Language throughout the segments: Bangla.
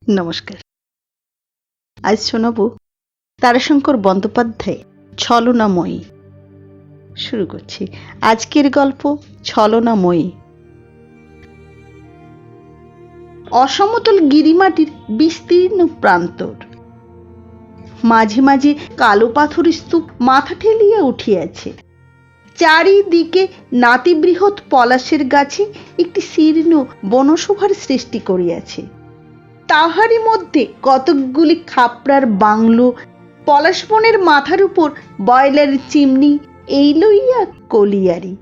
নমস্কার। আজ শোনাব তারাশঙ্কর বন্দ্যোপাধ্যায় ছলনাময়ী। শুরু করছি আজকের গল্প ছলনাময়ী। অসমতল গিরিমাটির বিস্তীর্ণ প্রান্তর, মাঝে মাঝে কালো পাথরের স্তূপ মাথা ঠেলিয়া উঠিয়াছে। চারিদিকে নাতিবৃহৎ পলাশের গাছে একটি শীর্ণ বনশোভার সৃষ্টি করিয়াছে। তাহারই মধ্যে কতকগুলি খাপড়ার বাংলো, পলাশ বনের মাথার উপর বয়লারের চিমনি, এই লইয়া কলিয়ারি।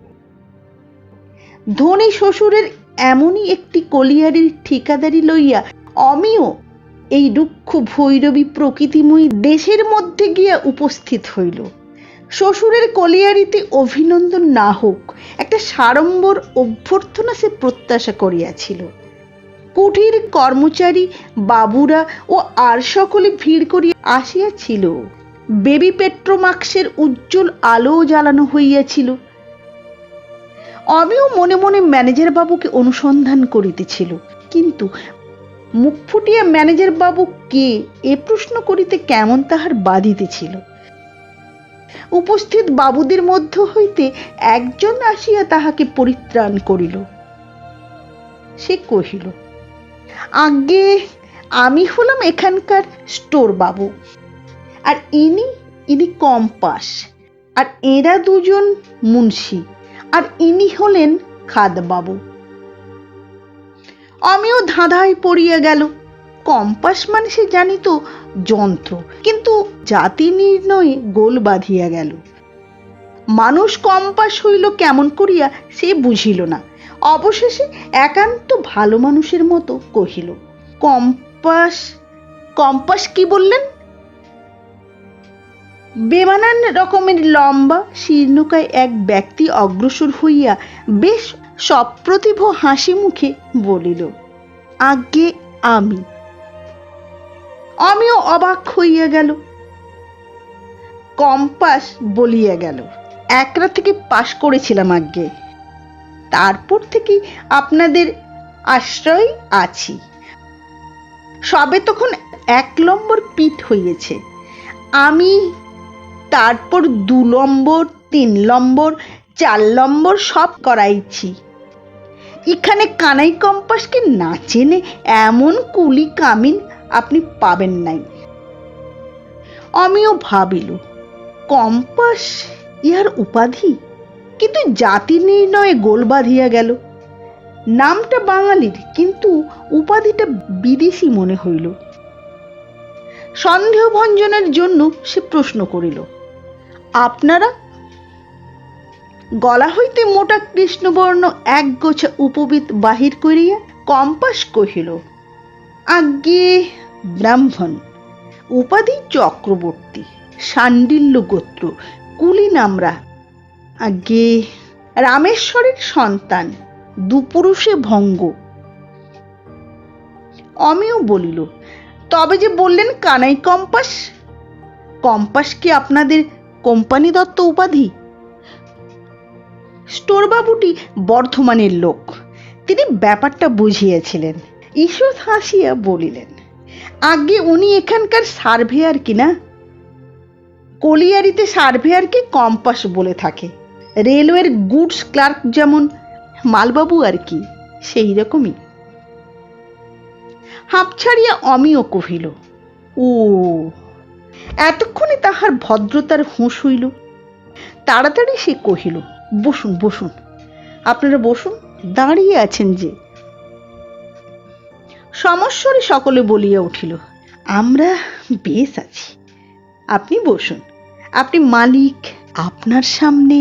ধনী শ্বশুরের এমনই একটি কলিয়ারির ঠিকাদারি লইয়া অমিয় এই রুক্ষ ভৈরবী প্রকৃতিময়ী দেশের মধ্যে গিয়া উপস্থিত হইল। শ্বশুরের কলিয়ারিতে অভিনন্দন না হোক, একটা সাড়ম্বর অভ্যর্থনা সে প্রত্যাশা করিয়াছিল। কুঠির কর্মচারী বাবুরা ও আর সকলে ভিড় করিয়া আসিয়াছিল। বেবি পেট্রোমাক্সের উজ্জ্বল আলো জ্বালানো হইয়াছিল। অমিও মনে মনে ম্যানেজার বাবুকে অনুসন্ধান করিতেছিল, কিন্তু মুখ ফুটিয়া ম্যানেজার বাবু কে এ প্রশ্ন করিতে কেমন তাহার বাধিতেছিল। উপস্থিত বাবুদের মধ্য হইতে একজন আসিয়া তাহাকে পরিত্রাণ করিল। সে কহিল, আগে আমি হলাম এখানকার স্টোর বাবু, আর ইনি কম্পাস, আর এরা দুজন মুন্সি, আর ইনি হলেন খাদ বাবু। আমিও ধাঁধায় পড়িয়া গেল। কম্পাস মানে সে জানিত যন্ত্র, কিন্তু জাতি নির্ণয়ে গোল বাঁধিয়া গেল। মানুষ কম্পাস হইল কেমন করিয়া সে বুঝিল না। অবশেষে একান্ত ভালো মানুষের মতো কহিল, কম্পাস কম্পাস কি বললেন? বেমানান রকমের লম্বা শীর্ণকায় এক ব্যক্তি অগ্রসর হইয়া বেশ সপ্রতিভ হাসি মুখে বলিল, আজ্ঞে আমি। আমিও অবাক হইয়া গেল। কম্পাস বলিয়া গেল, একরা থেকে পাশ করেছিলাম আজ্ঞে, তারপর থেকে আপনাদের আশ্রয় আছি। সবে তখন 1 নম্বর পিঠ হইয়াছে, আমি তারপর 2 নম্বর, 3 নম্বর, 4 নম্বর সব করাইছি। এখানে কানাই কম্পাসকে না চেনে এমন কুলি কামিন আপনি পাবেন নাই। আমিও ভাবিল, কম্পাস ইহার উপাধি, কিন্তু জাতি নির্ণয়ে গোল বাঁধিয়া গেল। নামটা বাঙালির, কিন্তু উপাধিটা বিদেশি মনে হইল। সন্দেহ ভঞ্জনের জন্য সে প্রশ্ন করিল, আপনারা? গলা হইতে মোটা কৃষ্ণবর্ণ এক গোছা উপবীত বাহির করিয়া কম্পাস কহিল, আজ্ঞে ব্রাহ্মণ, উপাধি চক্রবর্তী, শাণ্ডিল্য গোত্র, কুলি নামরা। আজ্ঞে রামেশ্বরের সন্তান, 2 পুরুষে ভঙ্গ। অমিও বলিল, তবে যে বললেন কানাই কম্পাস, কম্পাস কি আপনাদের কোম্পানি দত্ত উপাধি? স্টোর বাবুটি বর্ধমানের লোক, তিনি ব্যাপারটা বুঝিয়েছিলেন। ঈষৎ হাসিয়া বলিলেন, আগে উনি এখানকার সার্ভেয়ার কিনা। কলিয়ারিতে সার্ভেয়ারকে কম্পাস বলে থাকে। রেলওয়ের গুডস ক্লার্ক যেমন মালবাবু আর কি, সেই রকমই। হাঁপ ছাড়িয়া অমিও কহিল, ও। এতক্ষণে তাহার ভদ্রতার হুঁশ হইল। তাড়াতাড়ি সে কহিল, বসুন বসুন, আপনারা বসুন, দাঁড়িয়ে আছেন যে। সমস্বরে সকলে বলিয়া উঠিল, আমরা বেশ আছি, আপনি বসুন, আপনি মালিক, আপনার সামনে।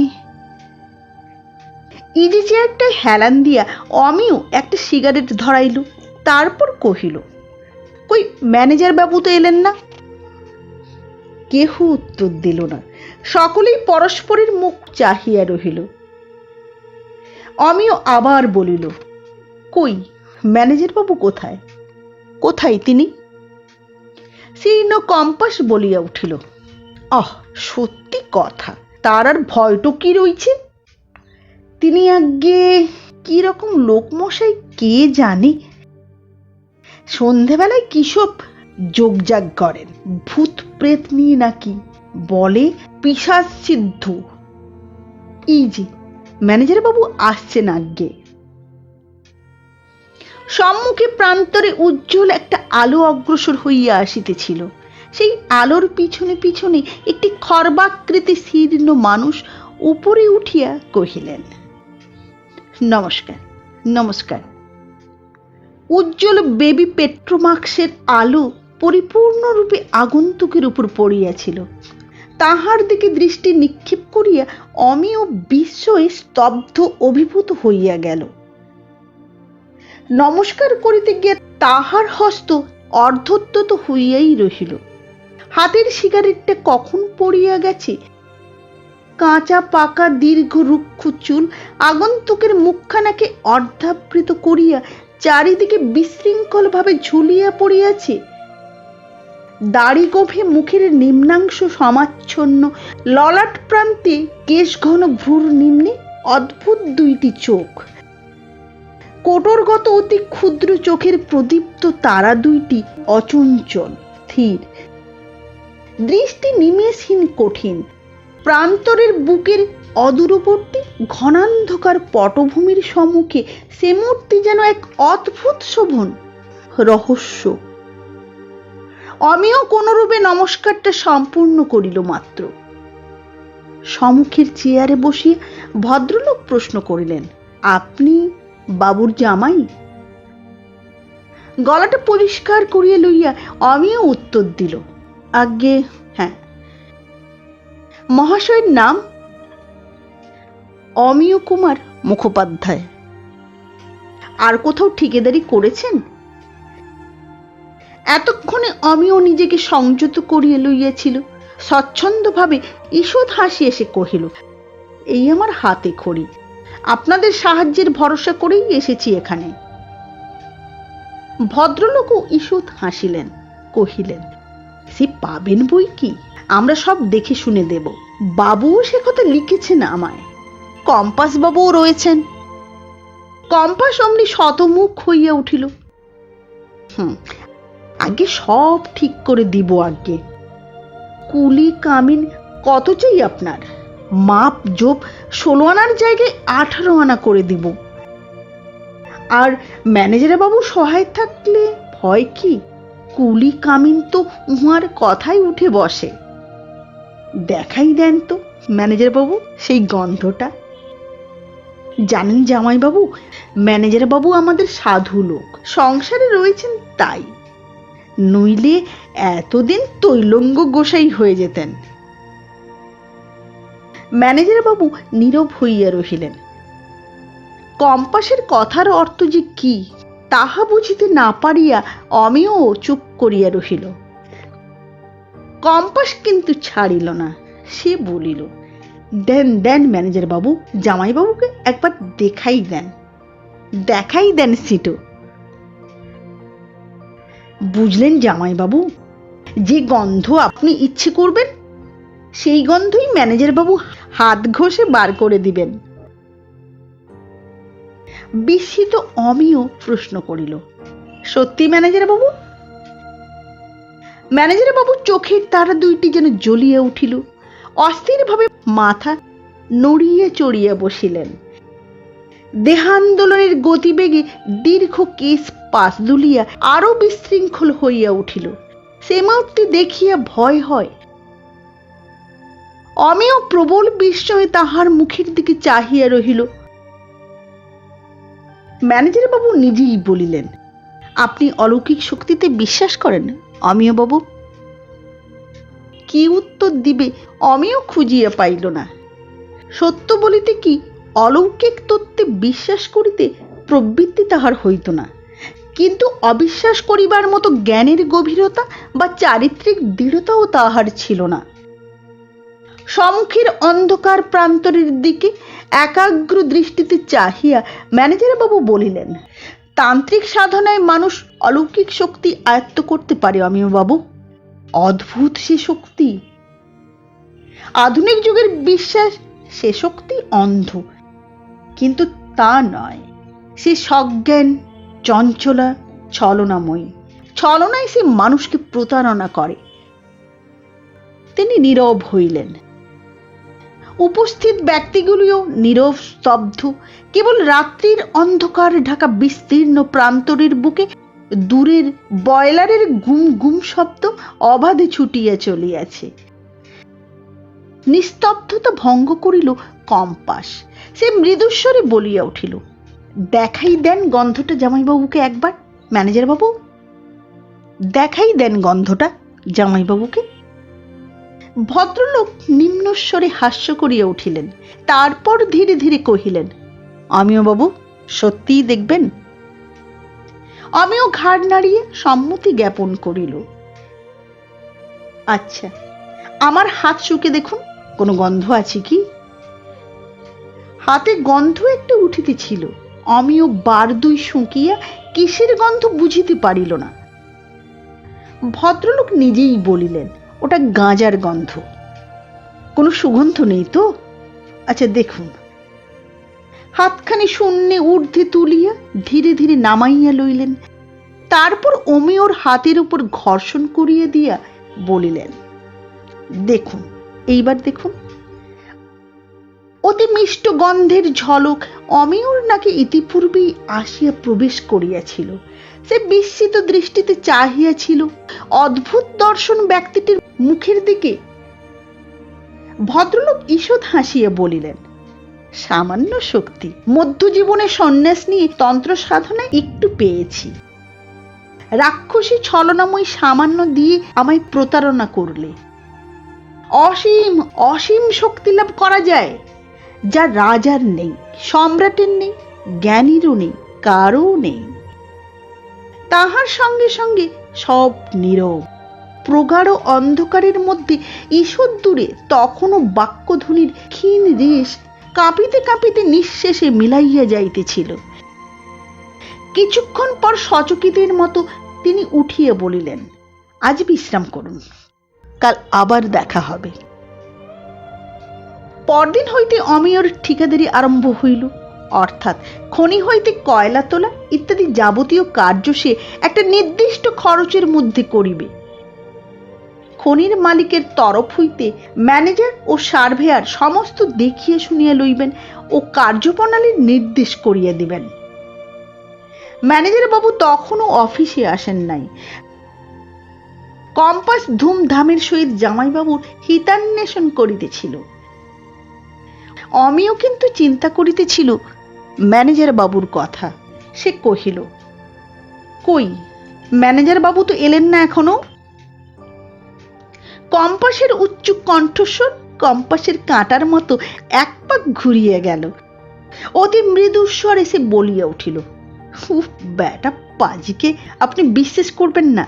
ইজি চেয়ারটা হেলান দিয়া অমিও একটা সিগারেট ধরাইল। তারপর কহিল, কই ম্যানেজার বাবু তো এলেন না? কেহ উত্তর দিল না। সকলেই পরস্পরের মুখ চাহিয়া রহিল। অমিও আবার বলিল, কই ম্যানেজার বাবু কোথায়? কোথায় তিনি? শীর্ণ কম্পাস বলিয়া উঠিল, সত্যি কথা, তার আর ভয়টো কি রইছে? তিনি আজ্ঞে কি রকম লোক মশাই কে জানে। সন্ধেবেলায় কিসব যোগজাগ করেন, ভূত প্রেত নিয়ে নাকি, বলে পিশাচ সিদ্ধ। এই যে ম্যানেজার বাবু আসছেন আজ্ঞে। সম্মুখে প্রান্তরে উজ্জ্বল একটা আলো অগ্রসর হইয়া আসিতেছিল। সেই আলোর পিছনে পিছনে একটি খর্বাকৃতি শীর্ণ মানুষ উপরে উঠিয়া কহিলেন, নমস্কার নমস্কার। উজ্জ্বল বেবি পেট্রোমাক্সের আলো পরিপূর্ণরূপে আগন্তুকের উপর পড়িয়াছিল। তাহার দিকে দৃষ্টি নিক্ষেপ করিয়া অমিয় বিস্ময়ে স্তব্ধ অভিভূত হইয়া গেল। নমস্কার করিতে গিয়া তাহার হস্ত অর্ধোদ্যত হইয়াই রহিল। হাতের সিগারেটটা কখন পড়িয়া গেছে। কাঁচা পাকা দীর্ঘ রুক্ষ চুল আগন্তুকের মুখখানাকে অর্ধাবৃত করিয়া চারিদিকে বিশৃঙ্খল ভাবে ঝুলিয়া পড়িয়াছে। দাড়ি গোফে মুখের নিম্নাংশ সমাচ্ছন্ন, ললাট প্রান্তে কেশ ঘন ভ্রুর নিম্নে অদ্ভুত দুইটি চোখ, কোটরগত অতি ক্ষুদ্র চোখের প্রদীপ্ত তারা দুইটি অচঞ্চল স্থির, দৃষ্টি নিমেষহীন কঠিন। প্রান্তরের বুকের অদূরবর্তী ঘনান্ধকার পটভূমির সম্মুখে সে মূর্তি যেন এক অদ্ভুত শোভন রহস্য। অমিয় কোনরূপে নমস্কারটা সম্পূর্ণ করিল মাত্র। সম্মুখের চেয়ারে বসিয়ে ভদ্রলোক প্রশ্ন করিলেন, আপনি বাবুর জামাই? গলাটা পরিষ্কার করিয়া লইয়া অমিয় উত্তর দিল, আজ্ঞে হ্যাঁ। মহাশয়ের নাম? অমিয় কুমার মুখোপাধ্যায়। আর কোথাও ঠিকাদারি করেছেন? এতক্ষণে অমিয় নিজেকে সংযত করিয়া লইয়াছিল। স্বচ্ছন্দভাবে ঈষৎ হাসি এসে কহিল, এই আমার হাতে খড়ি, আপনাদের সাহায্যের ভরসা করেই এসেছি এখানে। ভদ্রলোকও ঈষৎ হাসিলেন, কহিলেন, সে পাবেন বই কি, আমরা সব দেখে শুনে দেব। বাবুও সে কথা লিখেছেন আমায়। কম্পাস বাবুও রয়েছেন। কম্পাস অমনি শতমুখ হইয়া উঠিল, আগে সব ঠিক করে দিব আজ্ঞে। কুলি কামিন কত চাই আপনার? মাপ জোপ 16 আনার জায়গায় 18 আনা করে দিব। আর ম্যানেজার বাবু সহায় থাকলে ভয় কি, কুলি কামিন তো উহার কথাই উঠে বসে। দেখাই দেন তো ম্যানেজার বাবু সেই গন্ধটা। জানেন জামাই বাবু, ম্যানেজার বাবু আমাদের সাধু লোক, সংসারে রয়েছেন তাই, নইলে এতদিন তৈলঙ্গ গোসাই হয়ে যেতেন। ম্যানেজার বাবু নীরব হইয়া রহিলেন। কম্পাসের কথার অর্থ যে কি তাহা বুঝিতে না পারিয়া অমিয় চুপ করিয়া রহিল। কম্পাস কিন্তু ছাড়িল না, সে বলিল, দেন দেন ম্যানেজার বাবু, জামাই বাবুকে একবার দেখাই দেন সিটো। বুঝলেন জামাই বাবু, যে গন্ধ আপনি ইচ্ছে করবেন সেই গন্ধই ম্যানেজার বাবু হাত ঘষে বার করে দিবেন। বিস্মিত অমিয় প্রশ্ন করিল, সত্যি ম্যানেজার বাবু? ম্যানেজার বাবু চোখের তারা দুইটি যেন জ্বলিয়া উঠিল। অস্থির ভাবে মাথা নড়িয়া চড়িয়া বসিলেন। দেহান্দোলনের গতিবেগে দীর্ঘ কেশ পাশ দুলিয়া আরো বিশৃঙ্খল হইয়া উঠিল। সে মূর্তি দেখিয়া ভয় হয়। অমিয় প্রবল বিস্ময়ে তাহার মুখের দিকে চাহিয়া রহিল। ম্যানেজার বাবু নিজেই বলিলেন, আপনি অলৌকিক শক্তিতে বিশ্বাস করেন অমিয় বাবু? কি উত্তর দিবে অমিয় খুঁজিয়া পাইল না। সত্য বলিতে কি অলৌকিক তত্ত্বে বিশ্বাস করিতে প্রবৃত্তি তাহার হইত না, কিন্তু অবিশ্বাস করিবার মতো জ্ঞানের গভীরতা বা চারিত্রিক দৃঢ়তাও তাহার ছিল না। সম্মুখের অন্ধকার প্রান্তরের দিকে একাগ্র দৃষ্টিতে চাহিয়া ম্যানেজার বাবু বলিলেন, তান্ত্রিক সাধনায় মানুষ অলৌকিক শক্তি আয়ত্ত করতে পারে অমিয় বাবু, অদ্ভুত সে শক্তি। আধুনিক যুগের বিশ্বাস সে শক্তি অন্ধ, কিন্তু তা নয়, সে সজ্ঞান, চঞ্চলা, ছলনাময়ী। ছলনায় সে মানুষকে প্রতারণা করে। তিনি নীরব হইলেন। উপস্থিত ব্যক্তিগুলিও নীরব, স্তব্ধ। কেবল রাত্রির অন্ধকার ঢাকা বিস্তীর্ণ প্রান্তরের বুকে দূরের বয়লারের গুম গুম শব্দ অবাধে ছুটিয়া চলিয়াছে। নিস্তব্ধতা ভঙ্গ করিল কম্পাস। সে মৃদুস্বরে বলিয়া উঠিল, দেখাই দেন গন্ধটা জামাইবাবুকে একবার, ম্যানেজার বাবু, দেখাই দেন গন্ধটা জামাইবাবুকে। ভদ্রলোক নিম্নস্বরে হাস্য করিয়া উঠিলেন। তারপর ধীরে ধীরে কহিলেন, আমিও বাবু, সত্যিই দেখবেন? আমিও ঘাড় নাড়িয়ে সম্মতি জ্ঞাপন করিল। আচ্ছা, আমার হাত শুকে দেখুন, কোনো গন্ধ আছে কি? হাতে গন্ধ একটা উঠিতেছিল। আমিও বার দুই শুকিয়া কিসের গন্ধ বুঝিতে পারিল না। ভদ্রলোক নিজেই বলিলেন, ওটা গাঁজার গন্ধ। কোনো সুগন্ধ নেই তো? আচ্ছা দেখুন। হাতখানি শূন্যে ঊর্ধ্বে তুলিয়া ধীরে ধীরে নামাইয়া লইলেন। তারপর অমিয়র হাতের উপর ঘর্ষণ করিয়া দিয়া বলিলেন, দেখুন, এইবার দেখুন। অতি মিষ্ট গন্ধের ঝলক অমিয়র নাকি ইতিপূর্বেই আসিয়া প্রবেশ করিয়াছিল। সে বিস্মিত দৃষ্টিতে চাহিয়াছিল অদ্ভুত দর্শন ব্যক্তিটির মুখের দিকে। ভদ্রলোক ঈষৎ হাসিয়া বলিলেন, সামান্য শক্তি, মধ্যজীবনে সন্ন্যাস নিয়ে তন্ত্র সাধনায় একটু পেয়েছি। রাক্ষসী ছলনাময়ী সামান্য দিয়ে আমায় প্রতারণা করলে অসীম অসীম শক্তি লাভ করা যায়, যা রাজার নেই, সম্রাটের নেই, জ্ঞানীরও নেই, কারও নেই। তাহার সঙ্গে সঙ্গে সব নীরব। প্রগাঢ় অন্ধকারের মধ্যে ঈষৎ দূরে তখনও বাক্যধ্বনির ক্ষীণ রেশ কাঁপিতে কাঁপিতে নিঃশেষে মিলাইয়া যাইতেছিল। কিছুক্ষণ পর সচকিতের মতো তিনি উঠিয়া বলিলেন, আজ বিশ্রাম করুন, কাল আবার দেখা হবে। পরদিন হইতে অমিয়র ঠিকাদারি আরম্ভ হইল। অর্থাৎ খনি হইতে কয়লা তোলা ইত্যাদি যাবতীয় কার্য সে একটা নির্দিষ্ট খরচের মধ্যে করিবে। খনির মালিকের তরফ হইতে ম্যানেজার ও সার্ভেয়ার সমস্ত দেখিয়া শুনিয়া লইবেন ও কার্যপ্রণালীর নির্দেশ করিয়া দিবেন। ম্যানেজার বাবু তখনও অফিসে আসেন নাই। কম্পাস ধুমধামের সহিত জামাইবাবুর হিতান্বেষণ করিতেছিল। অমিও কিন্তু চিন্তা করিতেছিল ম্যানেজার বাবুর কথা। সে কহিল, কই, ম্যানেজার বাবু তো এলেন না এখনো। কম্পাসের উচ্চ কণ্ঠস্বর কম্পাসের কাঁটার মতো এক পাক ঘুরিয়ে গেল। অতি মৃদু স্বরে সে বলিয়া উঠিল, বেটা পাজিকে আপনি বিশ্বাস করবেন না।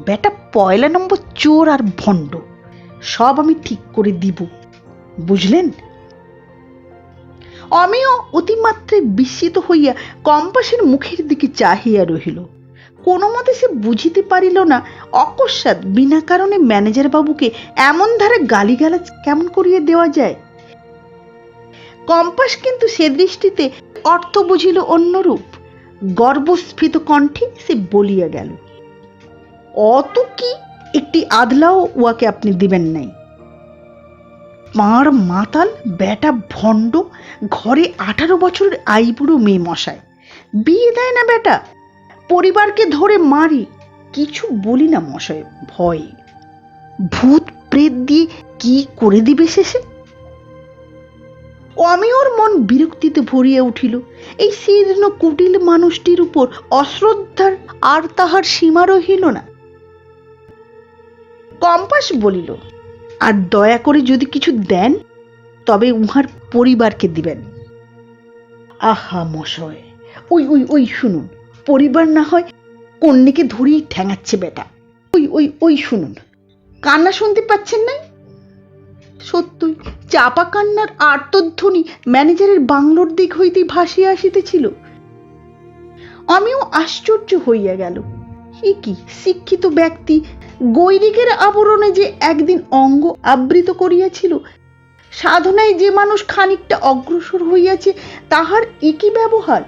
বেটা পয়লা নম্বর চোর আর ভণ্ড। সব আমি ঠিক করে দিব, বুঝলেন? অমিও অতিমাত্রায় বিস্মিত হইয়া কম্পাসের মুখের দিকে চাহিয়া রহিল। কোনো মতে সে বুঝিতে পারিল না অকস্মাৎ বিনা কারণে ম্যানেজার বাবুকে এমন ধারে গালিগালাজ কেমন করিয়া দেওয়া যায়। কম্পাস কিন্তু সে দৃষ্টিতে অর্থ বুঝিল অন্যরূপ। গর্বস্ফীত কণ্ঠে সে বলিয়া গেল, অত কি একটি আধলাও উয়াকে আপনি দিবেন নাই। মার মাতাল বেটা ভণ্ড, ঘরে 18 বছরের আইবুড়ো মেয়ে মশায়, বিয়ে দেয় না বেটা। পরিবারকে ধরে মারি, কিছু বলি না মশাই, ভয়। ভূত প্রেত দিয়ে কি করে দিবে শেষে। অমিয়র মন বিরক্তিতে ভরিয়া উঠিল। এই শীর্ণ কুটিল মানুষটির উপর অশ্রদ্ধার আর তাহার সীমা রহিল না। কম্পাস বলিল, আর দয়া করে যদি কিছু দেন তবে উহার পরিবারকে দিবেন। আহা মশাই, ওই ওই ওই শুনুন, পরিবার না হয় কন্যাকে ধরেই ঠ্যাঙাচ্ছে বেটা। ওই ওই ওই শুনুন, কান্না শুনতে পাচ্ছেন নাই? সত্যই চাপা কান্নার আর্তধ্বনি ম্যানেজারের বাংলোর দিক হইতেই ভাসিয়া আসিতেছিল। আমিও আশ্চর্য হইয়া গেল। এ কি শিক্ষিত ব্যক্তি গৈরিকের আবরণে যে একদিন অঙ্গ আবৃত করিয়াছিল, সাধনায় যে মানুষ খানিকটা অগ্রসর হইয়াছে, তাহার একই ব্যবহার।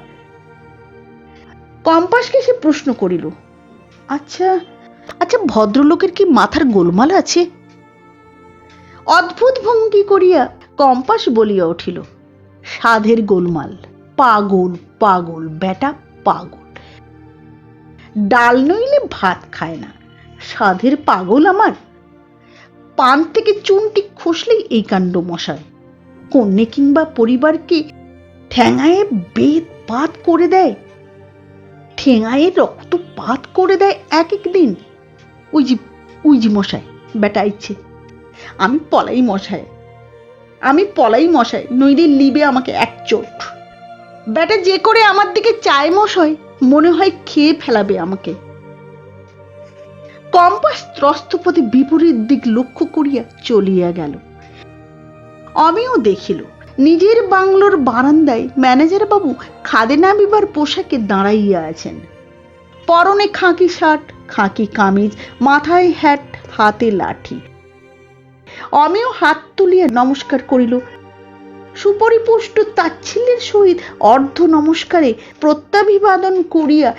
কম্পাসকে সে প্রশ্ন করিল, আচ্ছা আচ্ছা, ভদ্রলোকের কি মাথার গোলমাল আছে? অদ্ভুত ভঙ্গি করিয়া কম্পাস বলিয়া উঠিল, সাধের গোলমাল। পাগল পাগল বেটা, পাগল। ডাল নইলে ভাত খায় না, সাধের পাগল আমার। পান থেকে চুনটি খসলেই এই কাণ্ড মশাই। কন্যে কিংবা পরিবারকে ঠ্যাঙায়ে বেদ পাত করে দেয়, ঠেঙায়ে রক্তপাত করে দেয় এক এক দিন। ওই যে মশাই, বেটা ইচ্ছে। আমি পলাই মশাই, নইলে লিবে আমাকে এক চোট। বেটা যে করে আমার দিকে চায় মশাই, মনে হয় খেয়ে ফেলাবে আমাকে। কম্পাস ত্রস্তপথে বিপরীত দিক লক্ষ্য করিয়া চলিয়া গেল। আমিও দেখিল, নিজের বাংলোর বারান্দায় ম্যানেজার বাবু খাদে নামিবার পোশাকে দাঁড়াইয়া আছেন। পরনে খাকি শার্ট, খাকি কামিজ, মাথায় হ্যাট, হাতে লাঠি। আমিও হাত তুলিয়া নমস্কার করিল। সুপরিপুষ্ট তাচ্ছিল্যের সহিত অর্ধ নমস্কারে প্রত্যাভিবাদন করিয়া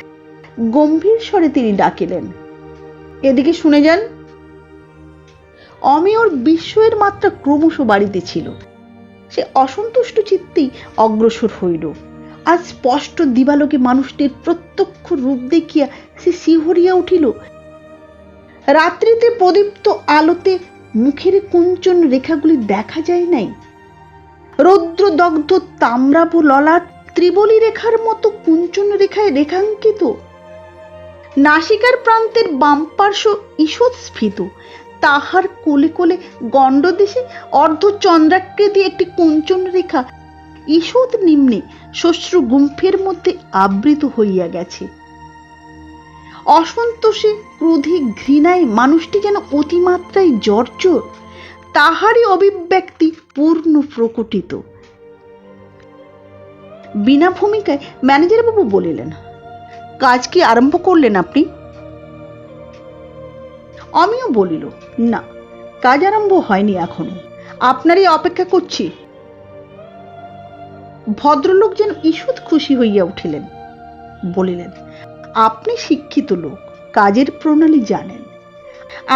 গম্ভীর স্বরে তিনি ডাকিলেন, এদিকে শুনে যান। অমিয়র বিস্ময়ের মাত্রা ক্রমশ বাড়িতেছিল। সে অসন্তুষ্ট চিত্তেই অগ্রসর হইল। আজ স্পষ্ট দিবালোকে মানুষটির প্রত্যক্ষ রূপ দেখিয়া সে শিহরিয়া উঠিল। রাত্রিতে প্রদীপ্ত আলোতে মুখের কুঞ্চন রেখাগুলি দেখা যায় নাই। রৌদ্রদগ্ধ তাম্রাভ ললাট ত্রিবলী রেখার মতো কুঞ্চন রেখায় রেখাঙ্কিত। নাসিকার প্রান্তের বাম পার্শ্ব ঈষৎ স্ফীত, তাহার কোলে কোলে গণ্ডদেশে অর্ধচন্দ্রাকৃতি একটি কুঞ্চন রেখা ঈষৎ নিম্নে শ্বশ্রু গুম্ফের মধ্যে আবৃত হইয়া গেছে। অসন্তোষে, ক্রোধে, ঘৃণায় মানুষটি যেন অতিমাত্রায় জর্জর, তাহারই অভিব্যক্তি পূর্ণ প্রকটিত। বিনা ভূমিকায় ম্যানেজার বাবু বলিলেন, কাজ কি আরম্ভ করলেন আপনি? আমিও বলিল, না, কাজ আরম্ভ হয়নি এখনো, আপনারই অপেক্ষা করছি। ভদ্রলোক যেন ঈষৎ খুশি হইয়া উঠিলেন, বলিলেন, আপনি শিক্ষিত লোক, কাজের প্রণালী জানেন।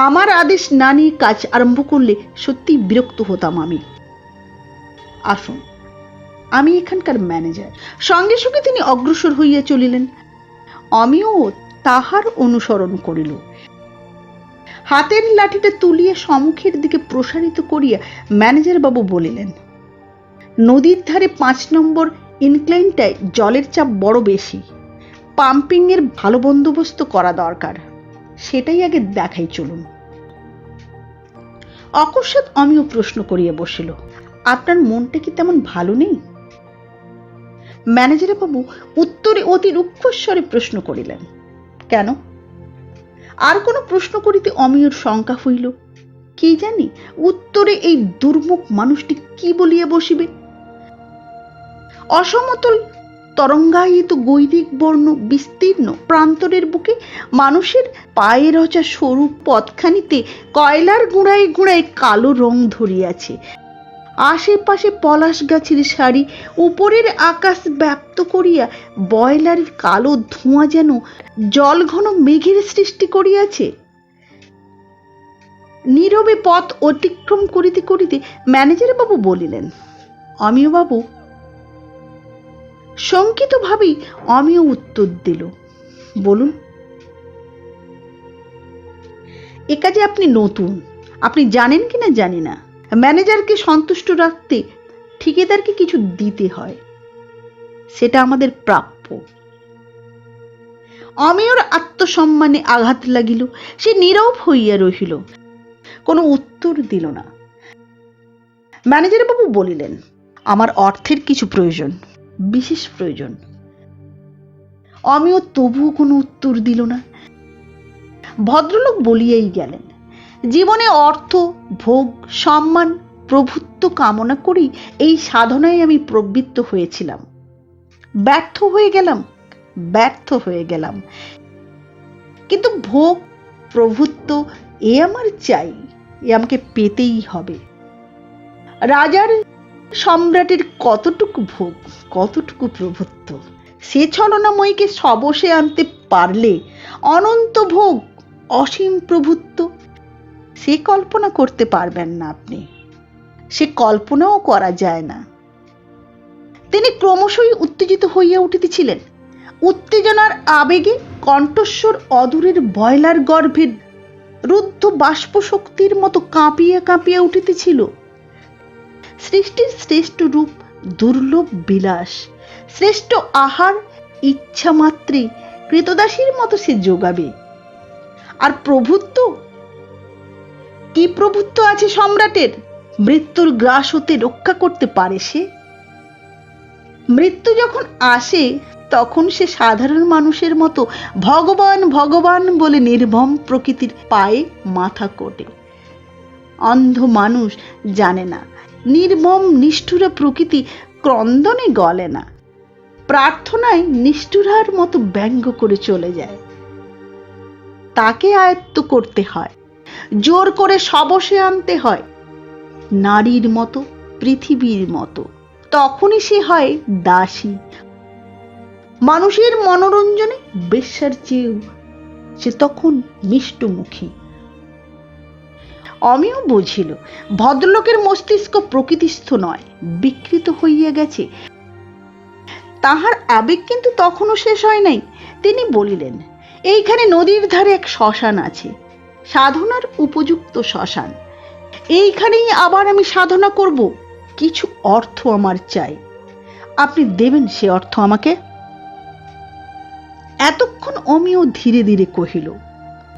আমার আদেশ না নিয়ে কাজ আরম্ভ করলে সত্যি বিরক্ত হতাম আমি। আসুন, আমি এখানকার ম্যানেজার। সঙ্গে সঙ্গে তিনি অগ্রসর হইয়া চলিলেন। আমিও তাহার অনুসরণ করিল। হাতের লাঠিটা তুলিয়া সম্মুখের দিকে প্রসারিত করিয়া ম্যানেজার বাবু বলিলেন, নদীর ধারে 5 নম্বর ইনক্লাইনটায় জলের চাপ বড় বেশি, পাম্পিং এর ভালো বন্দোবস্ত করা দরকার, সেটাই আগে দেখাই চলুন। অকস্মাৎ আমিও প্রশ্ন করিয়া বসিল, আপনার মনটা কি তেমন ভালো নেই? ম্যানেজার বাবু উত্তরে অতি রুক্ষস্বরে প্রশ্ন করিলেন, কেন? আর কোনো প্রশ্ন করিতে অমিয়র শঙ্কা হইল। কি জানি উত্তরে এই দুর্মুখ মানুষটি কি বলিয়া বসিবে। অসমতল তরঙ্গায়িত গৈরিক বর্ণ বিস্তীর্ণ প্রান্তরের বুকে মানুষের পায়ে রচা সরু পথখানিতে কয়লার গুঁড়ায় গুঁড়ায় কালো রং ধরিয়াছে। আশেপাশে পলাশ গাছের সারি, উপরের আকাশ ব্যাপ্ত করিয়া বয়লার কালো ধোঁয়া যেন জলঘন মেঘের সৃষ্টি করিয়াছে। নীরবে পথ অতিক্রম করিতে করিতে ম্যানেজার বাবু বলিলেন, অমিয় বাবু। শঙ্কিত ভাবেই অমিয় উত্তর দিল, বলুন। এ কাজে আপনি নতুন, আপনি জানেন কিনা জানি না, ম্যানেজারকে সন্তুষ্ট রাখতে ঠিকাদারকে কিছু দিতে হয়, সেটা আমাদের প্রাপ্য। অমিয়র আত্মসম্মানে আঘাত লাগিল। সে নীরব হইয়া রহিল, কোনো উত্তর দিল না। ম্যানেজার বাবু বলিলেন, আমার অর্থের কিছু প্রয়োজন, বিশেষ প্রয়োজন। অমিয় তবুও কোনো উত্তর দিল না। ভদ্রলোক বলিয়াই গেলেন, জীবনে অর্থ, ভোগ, সম্মান, প্রভুত্ব কামনা করি এই সাধনায় আমি প্রবৃত্ত হয়েছিলাম। ব্যর্থ হয়ে গেলাম। কিন্তু ভোগ, প্রভুত্ব এ আমার চাই, এ আমাকে পেতেই হবে। রাজার, সম্রাটের কতটুকু ভোগ, কতটুকু প্রভুত্ব, সে ছলনাময়ীকে সবসে আনতে পারলে অনন্ত ভোগ, অসীম প্রভুত্ব, সে কল্পনা করতে পারবেন না আপনি। সে কল্পনাও করা যায় না। তিনি ক্রমশই উত্তেজিত হইয়া উঠিতেছিলেন। উত্তেজনার আবেগে কণ্ঠস্বর অদূরের বয়লার গর্ভের রুদ্ধ বাষ্প শক্তির মতো কাঁপিয়া কাঁপিয়া উঠিতেছিল। সৃষ্টির শ্রেষ্ঠ রূপ, দুর্লভ বিলাস, শ্রেষ্ঠ আহার ইচ্ছা মাত্রে কৃতদাসীর মতো সে যোগাবে। আর প্রভুত্ব, কি প্রভুত্ব আছে সম্রাটের? মৃত্যুর গ্রাস হতে রক্ষা করতে পারে সে? মৃত্যু যখন আসে তখন সে সাধারণ মানুষের মতো ভগবান ভগবান বলে নির্মম প্রকৃতির পায়ে মাথা কোটে। অন্ধ মানুষ জানে না নির্মম নিষ্ঠুরা প্রকৃতি ক্রন্দনে গলে না, প্রার্থনায় নিষ্ঠুরার মতো ব্যঙ্গ করে চলে যায়। তাকে আয়ত্ত করতে হয়, জোর করে শবসে আনতে হয়, নারীর মতো, পৃথিবীর মতো। তখনই সে হয় দাসী। মানুষের মনোরঞ্জনে বেশ্যার চেয়েও সে তখন মিষ্টমুখী। অমিয় বুঝিল ভদ্রলোকের মস্তিষ্ক প্রকৃতিস্থ নয়, বিকৃত হইয়া গেছে। তাহার আবেগ কিন্তু তখনও শেষ হয় নাই। তিনি বলিলেন, এইখানে নদীর ধারে এক শ্মশান আছে, সাধনার উপযুক্ত শ্মশান। এইখানেই আবার আমি সাধনা করব। কিছু অর্থ আমার চাই, আপনি দেবেন সে অর্থ আমাকে? এতক্ষণ অমিয় ধীরে ধীরে কহিল,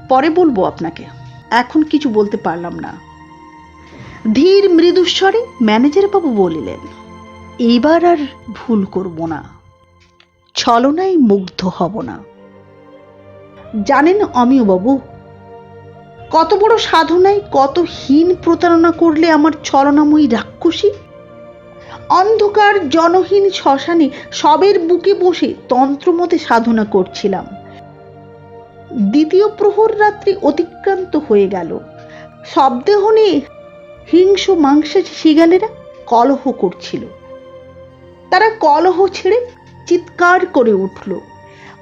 পরে বলবো আপনাকে, এখন কিছু বলতে পারলাম না। ধীর মৃদুস্বরে ম্যানেজার বাবু বলিলেন, এইবার আর ভুল করব না, ছলনায় মুগ্ধ হব না। জানেন অমিয় বাবু, কত বড় সাধনায় কত হীন প্রতারণা করলে আমার ছলনাময়ী রাক্ষসী। অন্ধকার জনহীন শ্মশানে শবের বুকে বসে তন্ত্রমতে সাধনা করছিলাম। দ্বিতীয় প্রহর রাত্রি অতিক্রান্ত হয়ে গেল। শব্দেহ নিয়ে হিংস্র মাংসাশী শিগালেরা কলহ করছিল। তারা কলহ ছেড়ে চিৎকার করে উঠল।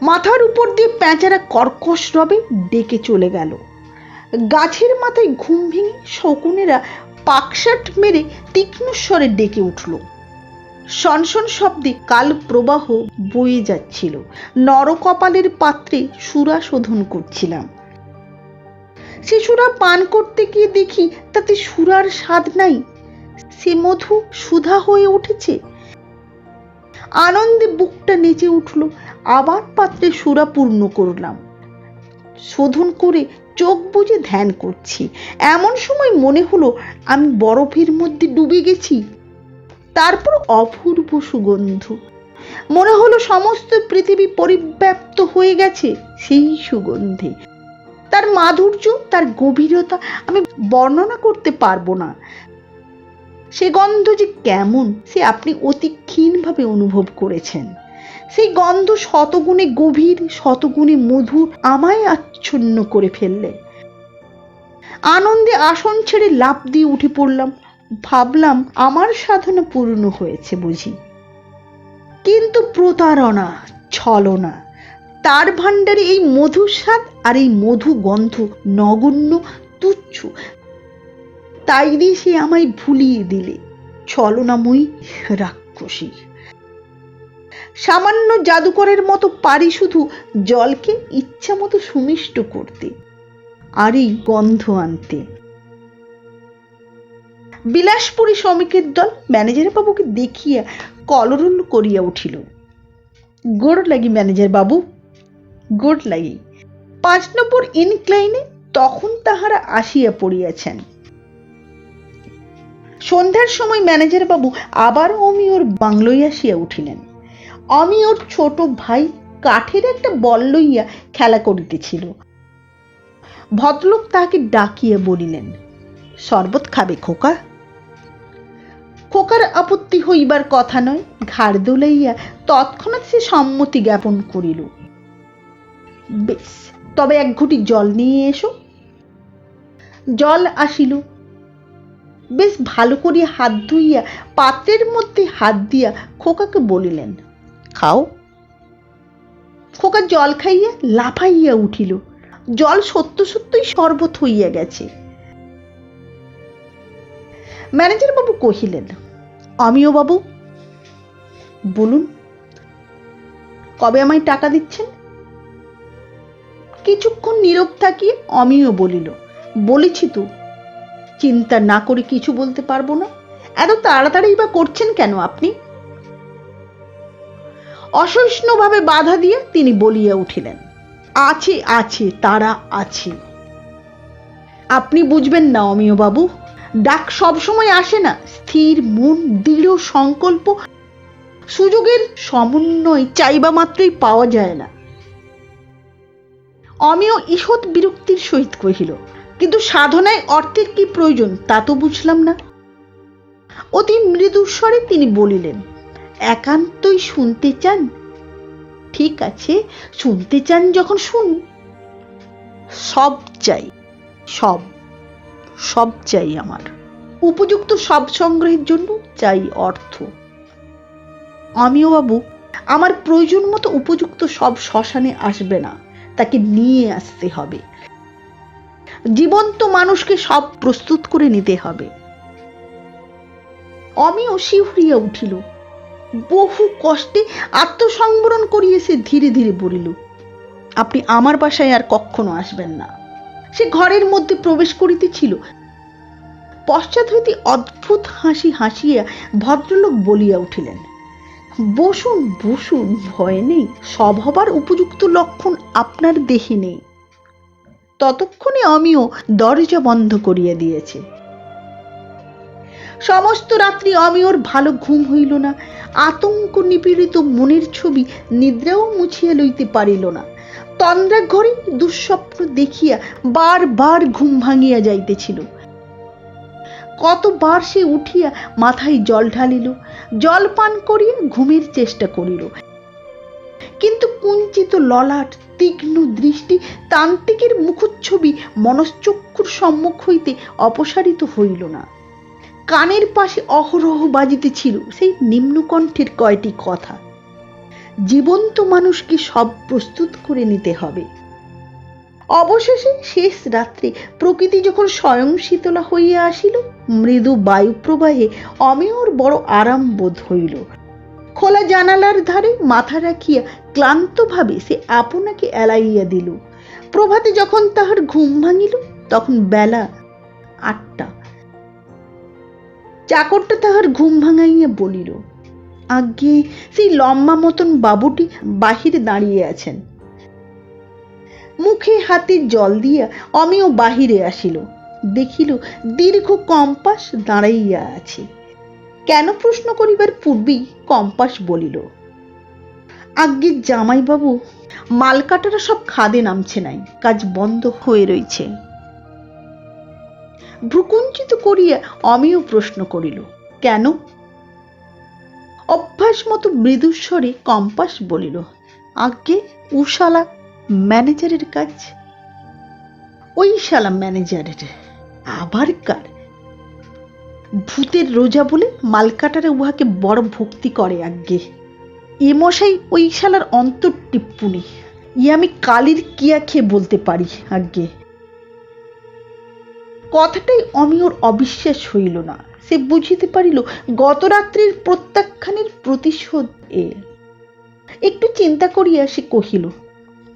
মাথার উপর দিয়ে পেঁচারা কর্কশ রবে ডেকে চলে গেল। গাছের মাথায় ঘুম ভেঙে শকুনেরা পাকশাট মেরে তীক্ষ্ণ স্বরে ডেকে উঠল। সনসন শব্দে কাল প্রবাহ বয়ে যাচ্ছিল। নরকপালের পাত্রে সুরা শোধন করছিলাম। সে সুরা পান করতে গিয়ে দেখি তাতে সুরার স্বাদ নাই, সে মধু সুধা হয়ে উঠেছে। আনন্দে বুকটা নেচে উঠল। আবার পাত্রে সুরা পূর্ণ করলাম। শোধন করে চোখ বুজে ধ্যান করছি। এমন সময় মনে হলো আমি বরফের মধ্যে ডুবে গেছি। তারপর অপূর্ব সুগন্ধ। মনে হলো সমস্ত পৃথিবী পরিব্যাপ্ত হয়ে গেছে সেই সুগন্ধে। তার মাধুর্য, তার গভীরতা আমি বর্ণনা করতে পারবো না। সে গন্ধ যে কেমন সে আপনি অতি ক্ষীণভাবে অনুভব করেছেন। সেই গন্ধ শতগুণে গভীর, শতগুণে মধুর আমায় আচ্ছন্ন করে ফেললে। আনন্দে আসন ছেড়ে লাফ দিয়ে উঠে পড়লাম। ভাবলাম আমার সাধনা পূর্ণ হয়েছে বুঝি। কিন্তু প্রতারণা, ছলনা, তার ভাণ্ডারে এই মধুর স্বাদ আর এই মধু গন্ধ নগণ্য, তুচ্ছ। তাই দিয়ে সে আমায় ভুলিয়ে দিলে, ছলনাময়ী রাক্ষসী। সামান্য জাদুকরের মতো পারি শুধু জলকে ইচ্ছা মতো সুমিষ্ট করতে আর এই গন্ধ আনতে। বিলাসপুরী শ্রমিকের দল ম্যানেজার বাবুকে দেখিয়া কলরল করিয়া উঠিল। গোড় লাগি ম্যানেজার বাবু, গোড় লাগি। 5 নম্বর ইনক্লাইনে তখন তাহারা আসিয়া পড়িয়াছেন। সন্ধ্যার সময় ম্যানেজার বাবু আবার অমিয়র বাংলোয় আসিয়া উঠিলেন। অমিয়র ছোট ভাই কাঠের একটা বল লইয়া খেলা করিতেছিল। ভদ্রলোক তাহাকে ডাকিয়া বলিলেন, শরবত খাবে খোকা? খোকার আপত্তি হইবার কথা নয়। ঘাড় দোলাইয়া তৎক্ষণাৎ সে সম্মতি জ্ঞাপন করিল। বেশ, তবে 1 ঘটি জল নিয়ে এসো। জল আসিল। বেশ ভালো করিয়া হাত ধুইয়া পাত্রের মধ্যে হাত দিয়া খোকাকে বলিলেন, খাও। খোকা জল খাইয়া লাফাইয়া উঠিল। জল সত্য সত্যই শরবত হইয়া গেছে। ম্যানেজার বাবু কহিলেন, অমিয় বাবু বলুন, কবে আমায় টাকা দিচ্ছেন? কিছুক্ষণ নীরব থাকিয়ে অমিয় বলিল, বলেছি তো, চিন্তা না করে কিছু বলতে পারবো না। এত তাড়াতাড়ি বা করছেন কেন আপনি? অসহিষ্ণুভাবে বাধা দিয়ে তিনি বলিয়া উঠিলেন, আছে আছে, তারা আছে। আপনি বুঝবেন না অমিয় বাবু, ডাক সবসময় আসে না। স্থির মন, দৃঢ় সংকল্প, সুযোগের সমন্বয় চাইবা মাত্রই পাওয়া যায় না। অমিয় ঈষৎ বিরক্তির সহিত কহিল, কিন্তু সাধনায় অর্থের কি প্রয়োজন তা তো বুঝলাম না। অতি মৃদু স্বরে তিনি বলিলেন, একান্তই শুনতে চান? ঠিক আছে, শুনতে চান যখন শুনুন। সব চাই, সব সব চাই আমার। উপযুক্ত সব সংগ্রহের জন্য চাই অর্থ। অমিয় বাবু, আমার প্রয়োজন মতো উপযুক্ত সব শ্মশানে আসবে না, তাকে নিয়ে আসতে হবে। জীবন্ত মানুষকে সব প্রস্তুত করে নিতে হবে। অমিয় শিহরিয়া উঠিল। বহু কষ্টে আত্মসংবরণ করিয়ে সে ধীরে ধীরে বলিল, আপনি আমার বাসায় আর কখনো আসবেন না। সে ঘরের মধ্যে প্রবেশ করিতেছিল, পশ্চাৎ হইতে অদ্ভুত হাসি হাসিয়া ভদ্রলোক বলিয়া উঠিলেন, বসুন বসুন, ভয় নেই, সব হবার উপযুক্ত লক্ষণ আপনার দেহে নেই। ততক্ষণে অমিয় দরজা বন্ধ করিয়া দিয়েছে। সমস্ত রাত্রি অমিয়র ভালো ঘুম হইল না। আতঙ্ক নিপীড়িত মনের ছবি নিদ্রাও মুছিয়া লইতে পারিল না। তন্দ্রা ঘরে দুঃস্বপ্ন দেখিয়া বার বার ঘুম ভাঙিয়া যাইতেছিল। কতবার সে উঠিয়া মাথায় জল ঢালিল, জল পান করিয়া ঘুমের চেষ্টা করিল, কিন্তু কুঞ্চিত ললাট, তীক্ষ্ণ দৃষ্টি, তান্ত্রিকের মুখচ্ছবি মনশ্চক্ষুর সম্মুখ হইতে অপসারিত হইল না। কানের পাশে অহরহ বাজিতেছিল সেই নিম্নকণ্ঠের কয়টি কথা, জীবন্ত মানুষকে সব প্রস্তুত করে নিতে হবে। অবশেষে শেষ রাত্রে প্রকৃতি যখন স্বয়ং শীতলা হইয়া আসিল, মৃদু বায়ু প্রবাহে অমিয়র বড় আরাম বোধ হইল। খোলা জানালার ধারে মাথা রাখিয়া ক্লান্তভাবে সে আপনাকে এলাইয়া দিল। প্রভাতে যখন তাহার ঘুম ভাঙিল, তখন বেলা 8টা। চাকরটা তাহার ঘুম ভাঙাইয়া বলিল, আজ্ঞে, সেই লম্বা মতন বাবুটি বাহিরে দাঁড়িয়ে আছেন। মুখে হাতে জল দিয়া অমিয় বাহিরে আসিল, দেখিল দীর্ঘ কম্পাস দাঁড়াইয়া আছে। কেন প্রশ্ন করিবার পূর্বেই কম্পাস বলিল, আজ্ঞে জামাইবাবু, মালকাটারা সব খাদে নামছে নাই, কাজ বন্ধ হয়ে রয়েছে। ভ্রুকুঞ্চিত করিয়া অমিয় প্রশ্ন করিল, কেন? অভ্যাস মতো মৃদুস্বরে কম্পাস বলিল, আজ্ঞে, উশালা ম্যানেজারের কাজ। ওই শালা ম্যানেজারের আবার কার? ভূতের রোজা বলে মালকাটারে উহাকে বড় ভক্তি করে আজ্ঞে। এ মশাই ওই শালার অন্তর টিপ্পুনি, আমি কালির কিয়া খেয়ে বলতে পারি আজ্ঞে। কথাটাই অমিয়র অবিশ্বাস হইল না। সে বুঝিতে পারিল গত রাত্রির প্রত্যাখ্যানের প্রতিশোধ এ। একটু চিন্তা করিয়া সে কহিল,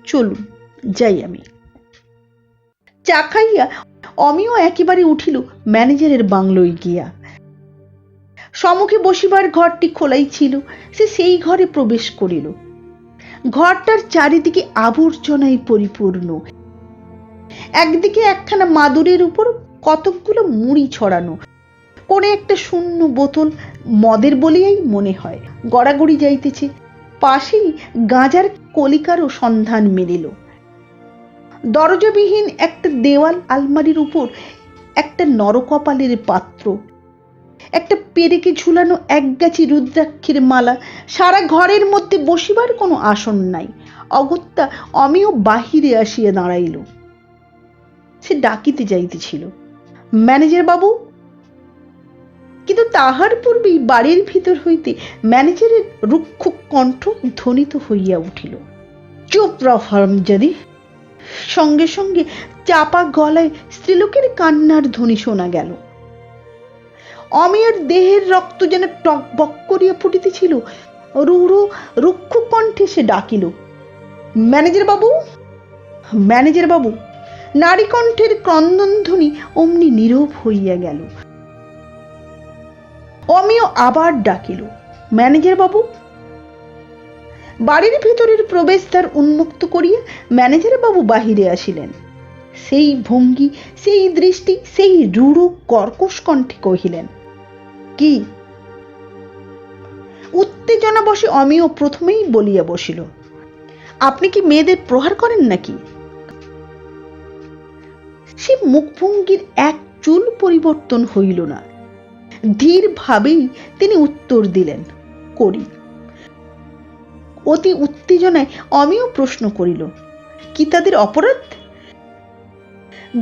চলুন যাই আমি। চা খাইয়া অমিয় একেবারে উঠিল ম্যানেজারের বাংলোয় গিয়া। সম্মুখে বসিবার ঘরটি খোলাই ছিল, সে সেই ঘরে প্রবেশ করিল। ঘরটার চারিদিকে আবর্জনায় পরিপূর্ণ। একদিকে একখানা মাদুরের উপর কতকগুলো মুড়ি ছড়ানো, কোণে একটা শূন্য বোতল, মদের বলিয়াই মনে হয়, গড়াগড়ি যাইতেছে। পাশেই গাঁজার কলিকারও সন্ধান মিলিল। দরজাবিহীন একটা দেওয়াল আলমারির উপর একটা নরকপালের পাত্র, একটা পেরেকে ঝুলানো একগাছি রুদ্রাক্ষের মালা। সারা ঘরের মধ্যে বসিবার কোনো আসন নাই। অগত্যা অমিয় বাহিরে আসিয়া দাঁড়াইল। সে ডাকিতে যাইতেছিল, ম্যানেজার বাবু, কিন্তু তাহার পূর্বেই বাড়ির ভিতর হইতে ম্যানেজারের রুক্ষ কণ্ঠ ধ্বনিত হইয়া উঠিল, চুপ রহ হারামজাদি। সঙ্গে সঙ্গে চাপা গলায় স্ত্রীলোকের কান্নার ধ্বনি শোনা গেল। অমিয়র দেহের রক্ত যেন টকবক করিয়া ফুটিতেছিল। রূঢ় রুক্ষ কণ্ঠে সে ডাকিল, ম্যানেজার বাবু, ম্যানেজার বাবু। নারী কণ্ঠের ক্রন্দন ধ্বনি অমনি নীরব হইয়া গেল। অমিয় আবার ডাকিল, ম্যানেজার বাবু। বাড়ির ভিতরের প্রবেশদ্বার উন্মুক্ত করিয়া ম্যানেজার বাবু বাহিরে আসিলেন। সেই ভঙ্গি, সেই দৃষ্টি, সেই রূঢ় কর্কশ কণ্ঠে কহিলেন, কি? উত্তেজনা বসে অমিয় প্রথমেই বলিয়া বসিল, আপনি কি মেয়েদের প্রহার করেন নাকি? সে মুখভঙ্গির এক চুল পরিবর্তন হইল না। ধীর ভাবেই তিনি উত্তর দিলেন, করি। অতি উত্তেজনায় অমিয় প্রশ্ন করিল, কি তাদের অপরাধ?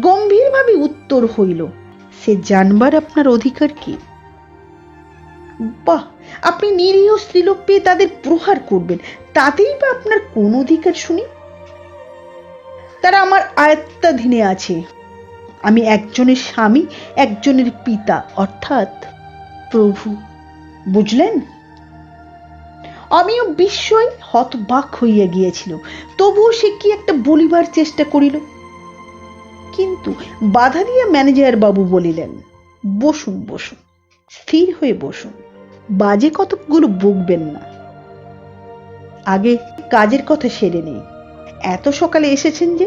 গম্ভীরভাবে উত্তর হইল, সে জানবার আপনার অধিকার কি? বাহ, আপনি নিরীহ স্ত্রীলোক পেয়ে তাদের প্রহার করবেন, তাতেই বা আপনার কোন অধিকার শুনি? তারা আমার আয়ত্তাধীনে আছে। আমি একজনের স্বামী, একজনের পিতা, অর্থাৎ প্রভু, বুঝলেন? আমিও বিস্ময় হতবাক হইয়া গিয়েছিল। তবুও সে কি একটা বলিবার চেষ্টা করিল, কিন্তু বাধা দিয়া ম্যানেজার বাবু বলিলেন, বসুন বসুন, স্থির হয়ে বসুন, বাজে কতকগুলো বকবেন না। আগে কাজের কথা সেরে নেই। এত সকালে এসেছেন যে,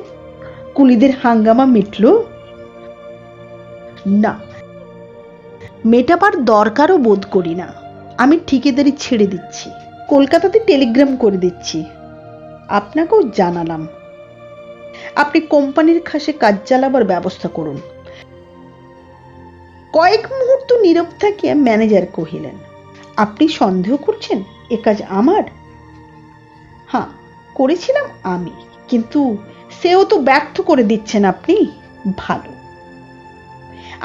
কুলিদের হাঙ্গামা মিটল? না, মেটাবার দরকারও বোধ করি না। আমি ঠিকাদারি ছেড়ে দিচ্ছি, কলকাতাতে টেলিগ্রাম করে দিচ্ছি। আপনাকেও জানালাম। আপনি কোম্পানির খাসে কাজ চালাবার ব্যবস্থা করুন। কয়েক মুহূর্ত নীরব থাকিয়া ম্যানেজার কহিলেন, আপনি সন্দেহ করছেন এ কাজ আমার? হ্যাঁ, করেছিলাম আমি, কিন্তু সেও তো ব্যর্থ করে দিচ্ছেন আপনি। ভালো,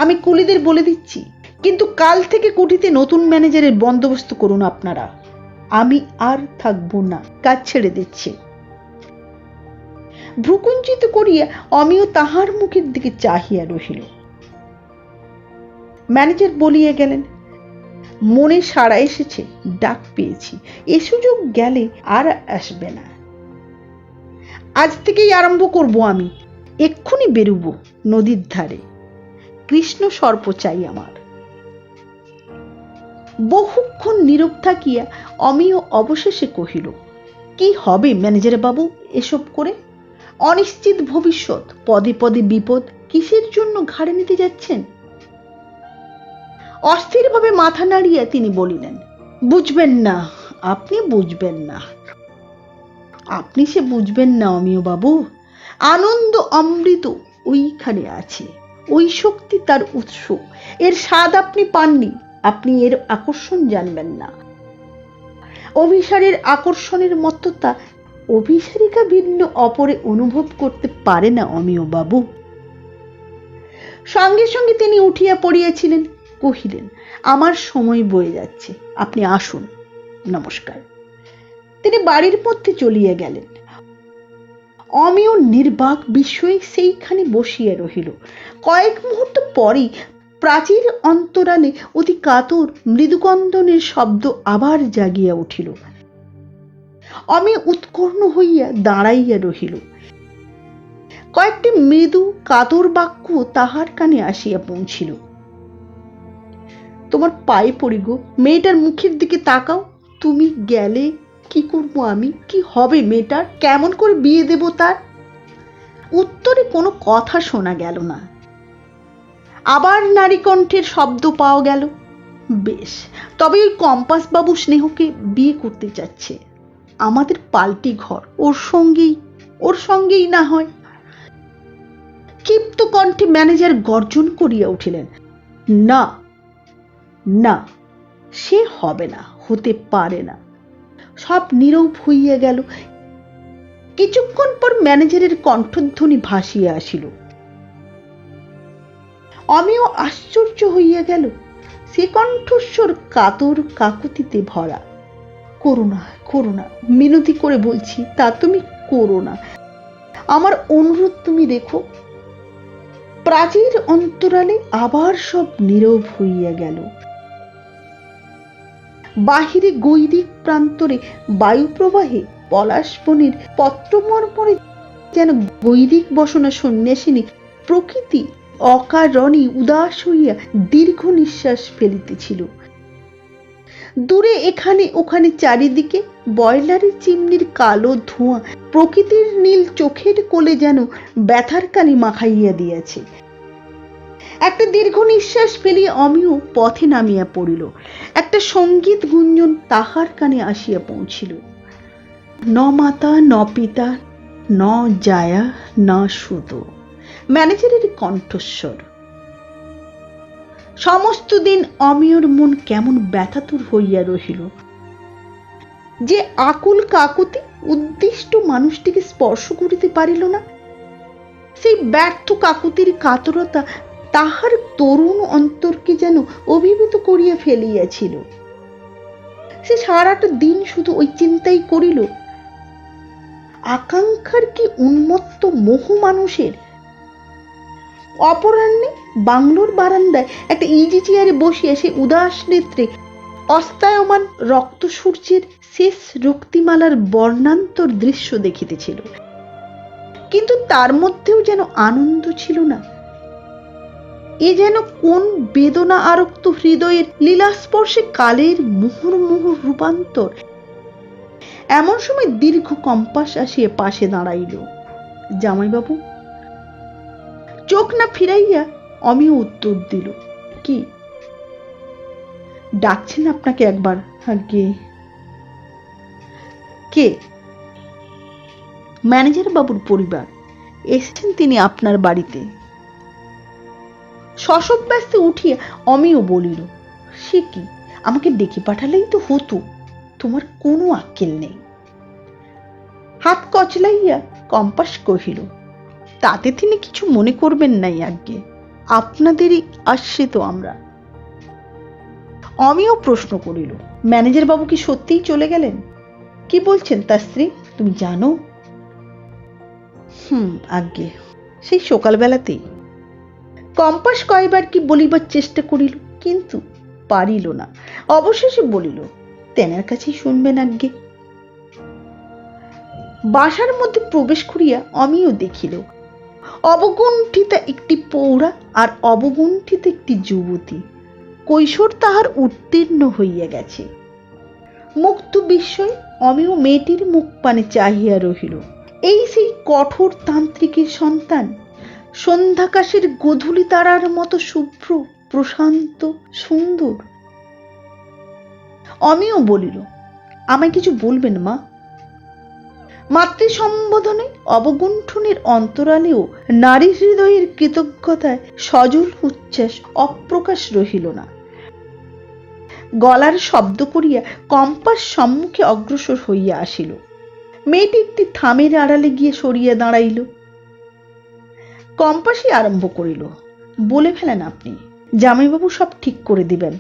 আমি কুলিদের বলে দিচ্ছি, কিন্তু কাল থেকে কুঠিতে নতুন ম্যানেজারের বন্দোবস্ত করুন আপনারা। আমি আর থাকবো না, কাজ ছেড়ে দিচ্ছি। ভ্রুকুঞ্চিত করিয়া অমিয় তাহার মুখের দিকে চাহিয়া রহিল। ম্যানেজার বলিয়া গেলেন, মনে সাড়া এসেছে, ডাক পেয়েছি, এ সুযোগ গেলে আর আসবে না। আজ থেকেই আরম্ভ করব আমি। এক্ষুনি বেরুবো নদীর ধারে। কৃষ্ণ সর্প চাই আমার। বহুক্ষণ নীরব থাকিয়া অমিয় অবশেষে কহিল, কি হবে ম্যানেজার বাবু এসব করে? অনিশ্চিত ভবিষ্যৎ, পদে পদে বিপদ, কিসের জন্য ঘাড়ে নিতে যাচ্ছেন? অস্থিরভাবে মাথা নাড়িয়া তিনি বলিলেন, বুঝবেন না, আপনি বুঝবেন না। আপনি সে বুঝবেন না অমিয় বাবু। আনন্দ অমৃত ওইখানে আছে, ওই শক্তি তার উৎস। এর স্বাদ আপনি পাননি, আপনি এর আকর্ষণ জানবেন না। অভিসারের আকর্ষণের মত্ততা অভিসারিকা ভিন্ন অপরে অনুভব করতে পারে না অমিয় বাবু। সঙ্গে সঙ্গে তিনি উঠিয়া পড়িয়াছিলেন, কহিলেন, আমার সময় বয়ে যাচ্ছে, আপনি আসুন, নমস্কার। তিনি বাড়ির মধ্যে চলিয়া গেলেন। অমিয় নির্বাক বিস্ময়ে সেইখানে বসিয়া রহিল। কয়েক মুহূর্ত পরেই প্রাচীর অন্তরালে অতি কাতর মৃদুকন্দনের শব্দ আবার জাগিয়া উঠিল। অমিয় উৎকর্ণ হইয়া দাঁড়াইয়া রহিল। কয়েকটি মৃদু কাতর বাক্য তাহার কানে আসিয়া পৌঁছিল। তোমার পায়ে পড়ি গো, মেয়েটার মুখের দিকে তাকাও। তুমি গেলে কি করবো আমি? কি হবে মেয়েটার? কেমন করে বিয়ে দেব তার? উত্তরে কোনো কথা শোনা গেল না। আবার নারী কণ্ঠের শব্দ পাওয়া গেল, বেশ, তবে ওই কম্পাস বাবু স্নেহকে বিয়ে করতে চাচ্ছে। আমাদের পাল্টি ঘর, ওর সঙ্গেই না হয়। ক্ষিপ্ত কণ্ঠে ম্যানেজার গর্জন করিয়া উঠিলেন, না না, সে হবে না, হতে পারে না। সব নীরব হইয়া গেল। কিছুক্ষণ পর ম্যানেজারের কণ্ঠধ্বনি ভাসিয়া আসিল। অমিয় আশ্চর্য হইয়া গেল। সে কণ্ঠস্বর কাতর কাকুতিতে ভরা। করুণা, করুণা, মিনতি করে বলছি, তা তুমি করো না, আমার অনুরোধ তুমি রেখো। প্রাচীর অন্তরালে আবার সব নীরব হইয়া গেল। বাহিরে গৈরিক প্রান্তরে বায়ু প্রবাহে পলাশবনের পত্রমর্মরে যেন গৈরিক বসনা সন্ন্যাসিনী প্রকৃতি অকারণে উদাস হইয়া দীর্ঘ নিঃশ্বাস ফেলিতেছিল। দূরে এখানে ওখানে চারিদিকে বয়লারের চিমনির কালো ধোঁয়া প্রকৃতির নীল চোখের কোলে যেন ব্যথার কালি মাখাইয়া দিয়াছে। একটা দীর্ঘ নিঃশ্বাস ফেলিয়া অমিয় পথে নামিয়া পড়িল। একটা সঙ্গীত গুঞ্জন তাহার কানে আসিয়া পৌঁছিল। ন মাতা ন পিতা ন জায়া না সুত, ম্যানেজারের কণ্ঠস্বর। সমস্ত দিন অমিয়র মন কেমন ব্যথাতুর হইয়া রহিল। যে আকুল কাকুতি উদ্দিষ্ট মানুষটিকে স্পর্শ করিতে পারিল না, সেই ব্যর্থ কাকুতির কাতরতা তাহার তরুণ অন্তরকে যেন অভিভূত করিয়া ফেলিয়াছিল। সে সারাটা দিন শুধু ওই চিন্তাই করিল, আকাঙ্ক্ষার কি উন্মত্ত মোহ মানুষের। অপরাহ্নে বাংলোর বারান্দায় একটা ইজি চেয়ারে বসিয়া সে উদাস নেত্রে অস্তায়মান রক্ত সূর্যের শেষ রক্তিমালার বর্ণান্তর দৃশ্য দেখিতেছিল। কিন্তু তার মধ্যেও যেন আনন্দ ছিল না। এ যেন কোন বেদনা আরক্ত হৃদয়ের লীলাস্পর্শে কালের মুহুর্মুহুর রূপান্তর। এমন সময় দীর্ঘ কম্পাস আসিয়া পাশে দাঁড়াইল। জামাইবাবু? চোখ না ফিরাইয়া অমিয় উত্তর দিল, কি ডাকছেন আপনাকে একবার? আগে কে? ম্যানেজার বাবুর পরিবার, এসেছেন তিনি আপনার বাড়িতে। শশব্যস্তে উঠিয়া অমিয় বলিল, সে কি, আমাকে ডেকে পাঠালেই তো হতো, তোমার কোনো আক্কেল নেই। হাত কচলাইয়া কম্পাস কহিল, তাতে তিনি কিছু মনে করবেন নাই আজ্ঞে, আপনাদেরই আসছে তো আমরা। অমিয় প্রশ্ন করিল, ম্যানেজার বাবু কি সত্যিই চলে গেলেন? কি বলছেন তার স্ত্রী, তুমি জানো? আজ্ঞে, সেই সকালবেলাতেই। কম্পাস কয়বার কি বলিবার চেষ্টা করিল, কিন্তু পারিল না। অবশেষে বলিল, তেনার কাছেই শুনবেন আজ্ঞে। বাসার মধ্যে প্রবেশ করিয়া অমিয় দেখিল, অবগুণ্ঠিতা একটি পৌরা আর অবগুণ্ঠিত একটি যুবতী। কৈশোর তাহার উত্তীর্ণ হইয়া গেছে। মুগ্ধ বিস্ময় অমিয় মেয়েটির মুখ পানে চাহিয়া রহিল। এই সেই কঠোর তান্ত্রিকের সন্তান, সন্ধ্যাকাশের গোধূলি তারার মতো শুভ্র, প্রশান্ত, সুন্দর। অমিয় বলিল, আমায় কিছু বলবেন মা? মাতৃ সম্বোধনে অবগুণ্ঠনের অন্তরালেও নারী হৃদয়ের কৃতজ্ঞতায় সজল উচ্ছ্বাস অপ্রকাশ রহিল না। গলার শব্দ করিয়া কম্পাস সম্মুখে অগ্রসর হইয়া আসিল। মেয়েটি একটি থামের আড়ালে গিয়ে সরিয়া দাঁড়াইল। কম্পাসই আরম্ভ করিল, বলে ফেলেন আপনি, জামাইবাবু সব ঠিক করে দিবেন,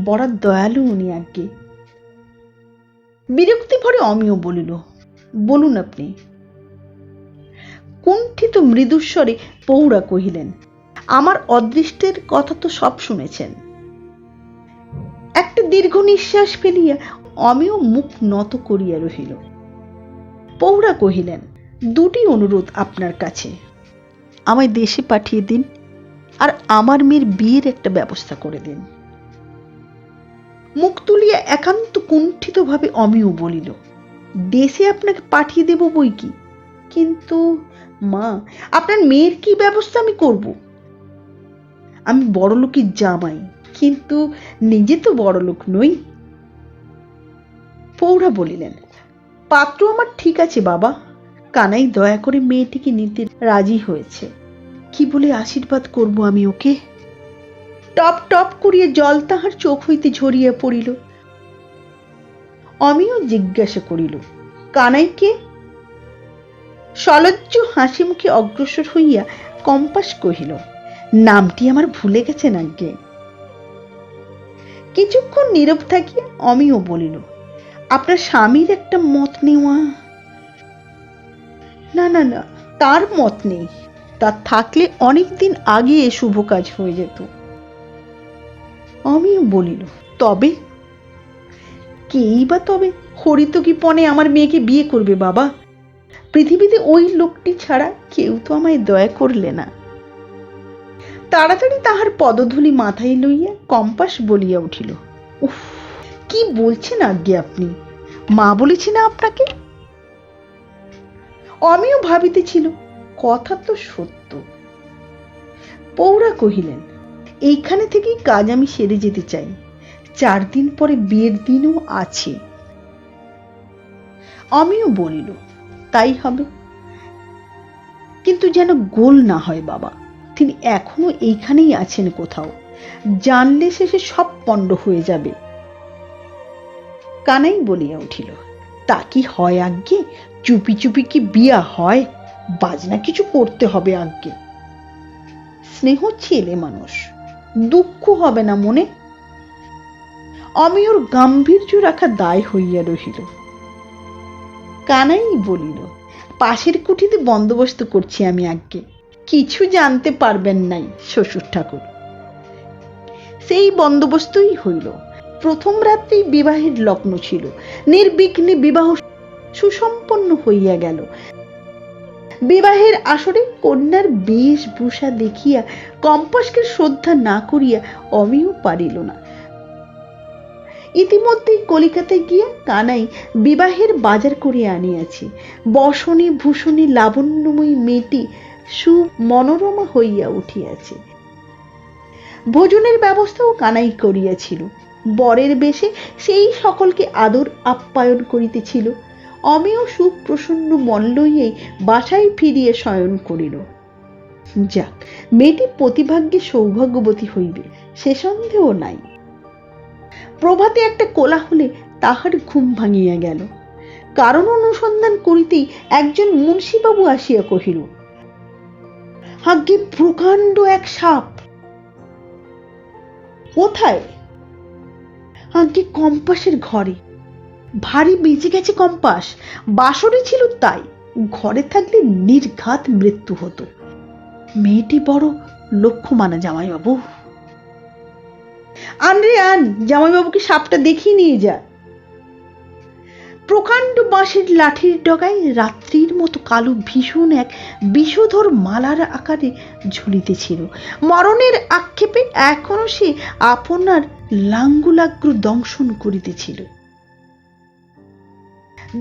বড় দয়ালু উনি আজ্ঞে। বিরক্তি ভরে অমিয় বলিল, বলুন আপনি। কুণ্ঠিত মৃদুস্বরে পৌরা কহিলেন, আমার অদৃষ্টের কথা তো সব শুনেছেন। একটা দীর্ঘ নিঃশ্বাস ফেলিয়া অমিয় মুখ নত করিয়া রহিল। পৌরা কহিলেন, দুটি অনুরোধ আপনার কাছে, আমায় দেশে পাঠিয়ে দিন, আর আমার মেয়ের বিয়ের একটা ব্যবস্থা করে দিন। মুখ তুলিয়া একান্ত কুণ্ঠিত ভাবে অমিয় বলিল, দেশে আপনাকে পাঠিয়ে দেব বই কি, কিন্তু মা, আপনার মেয়ের কি ব্যবস্থা আমি করব? আমি বড়লোকের জামাই, কিন্তু নিজে তো বড়লোক নই। পৌরা বলিলেন, পাত্র আমার ঠিক আছে বাবা, কানাই দয়া করে মেয়েটিকে নিতে রাজি হয়েছে। কি বলে আশীর্বাদ করব আমি ওকে? টপ টপ করিয়া জল তাহার চোখ হইতে ঝরিয়া পড়িল। অমিয় জিজ্ঞাসা করিল, কানাই কে? সলজ্জ হাসি মুখে অগ্রসর হইয়া কম্পাস কহিল, নামটি আমার ভুলে গেছেন আজ্ঞে। কিছুক্ষণ নীরব থাকিয়া অমিয় বলিল, আপনার স্বামীর একটা মত নেওয়া। না না না, তার মত নেই। তার থাকলে অনেক দিন আগে এ শুভ কাজ হয়ে যেত। আমিও বলিল, তবে? কেই বা তবে? হরিতকিপনে আমার মেয়েকে বিয়ে করবে বাবা? পৃথিবীতে ওই লোকটি ছাড়া কেউ তো আমায় দয়া করলে না। তাড়াতাড়ি তাহার পদধূলি মাথায় লইয়া কম্পাস বলিয়া উঠিল, উফ, কি বলছেন আজ্ঞে আপনি? মা বলেছি না আপনাকে? আমিও ভাবিতেছিল, কথা তো সত্য। পৌরা কহিলেন, এইখানে থেকেই কাজ আমি সেরে যেতে চাই। 4 দিন পরে বিয়ের দিনও আছে। আমিও বলিল, তাই হবে, কিন্তু যেন গোল না হয় বাবা। তিনি এখনো এইখানেই আছেন কোথাও, জানলে শেষে সব পণ্ড হয়ে যাবে। কানাই বলিয়া উঠিল, তা কি হয় আজ্ঞে? চুপি চুপি কি বিয়া হয়? বাজনা কিছু করতে হবে আজ্ঞে। স্নেহ ছেলে মানুষ, দুঃখ হবে না মনে? আমি ওর গাম্ভীর্য রাখা দায় হইয়া রহিল। কানাই বলিল, পাশের কুঠিতে বন্দোবস্ত করছি আমি আজ্ঞে, কিছু জানতে পারবেন নাই শ্বশুর ঠাকুর। সেই বন্দোবস্তই হইল। প্রথম রাত্রেই বিবাহের লগ্ন ছিল। নির্বিঘ্নে বিবাহ সুসম্পন্ন হইয়া গেল। বিবাহের আসরে কন্যার বেশভূষা দেখিয়া কম্পাসকে শ্রদ্ধা না করিয়া অমিও পারিল না। ইতিমধ্যেই কলিকাতায় গিয়া কানাই বিবাহের বাজার করিয়া আনিয়াছে। বসনে ভূষণে লাবণ্যময়ী মেয়েটি সুমনোরমা হইয়া উঠিয়াছে। ভোজনের ব্যবস্থাও কানাই করিয়াছিল। বরের বেশে সেই সকলকে আদর আপ্যায়ন করিতেছিল। অমিও সুপ্রসন্ন মন লইয়াই বাসায় ফিরিয়া শয়ন করিল। যাক, মেয়েটি প্রতিভাগ্যে সৌভাগ্যবতী হইবে, সে সন্দেহ নাই। প্রভাতে একটা কোলাহলে তাহার ঘুম ভাঙিয়া গেল। কারণ অনুসন্ধান করিতেই একজন মুন্সিবাবু আসিয়া কহিল, আজ্ঞে প্রকাণ্ড এক সাপ। কোথায়? আজ্ঞে কম্পাসের ঘরে। ভারী বেজে গেছে কম্পাস, বাসরে ছিল তাই, ঘরে থাকলে নির্ঘাত মৃত্যু হতো। মেয়েটি বড় লক্ষ্যমানা জামাইবাবু। আন রে আন, জামাইবাবুকে সাপটা দেখিয়ে নিয়ে যা। প্রকাণ্ড বাঁশের লাঠির ডগায় রাত্রির মতো কালো ভীষণ এক বিষধর মালার আকারে ঝুলিতেছিল। মরণের আক্ষেপে এখনো সে আপনার লাঙ্গুলাগ্র দংশন করিতেছিল।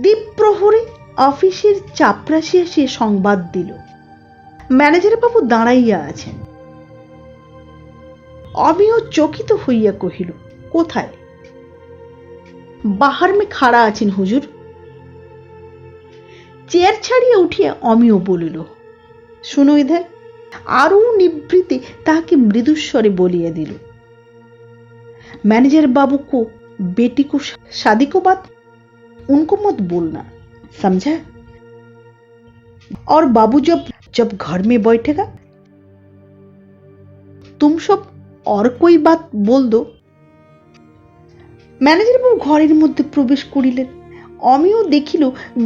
দ্বীপ্রহরে অফিসের চাপরাশি আসিয়া সংবাদ দিল, ম্যানেজার বাবু দাঁড়াইয়া আছেন। আমিও চকিত হইয়া কহিল, কোথায়? বাহার মে খাড়া আছেন হুজুর। চেয়ার ছাড়িয়া উঠিয়া অমিও বলিল, শুনো ইধার। আরো নিবৃত্তে তাহাকে মৃদুস্বরে বলিয়া দিল, मैनेजर बाबू को बेटी को शादी को बात उनको मत बोलना, समझा? और बाबू जब जब घर में बैठेगा तुम सब और कोई बात बोल दो। ম্যানেজার বাবু ঘরের মধ্যে প্রবেশ করিলেন। অমিও দেখিল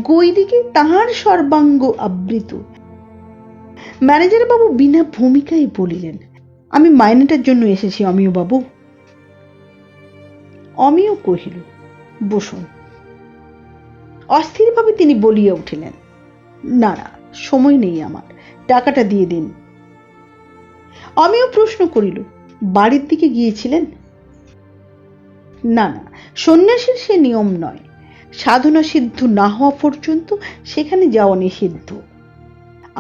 গৈরিকে তাহার সর্বাঙ্গ আবৃত। ম্যানেজার বাবু বিনা ভূমিকায় বলিলেন, আমি মাইনেটার জন্য এসেছি অমিয় বাবু। অমিয় কহিল, বসুন। অস্থিরভাবে তিনি বলিয়া উঠিলেন, না না, সময় নেই আমার, টাকাটা দিয়ে দিন। অমিয় প্রশ্ন করিল, বাড়ির দিকে গিয়েছিলেন? না না, সন্ন্যাসীর সে নিয়ম নয়, সাধনা সিদ্ধ না হওয়া পর্যন্ত সেখানে যাওয়া নিষিদ্ধ।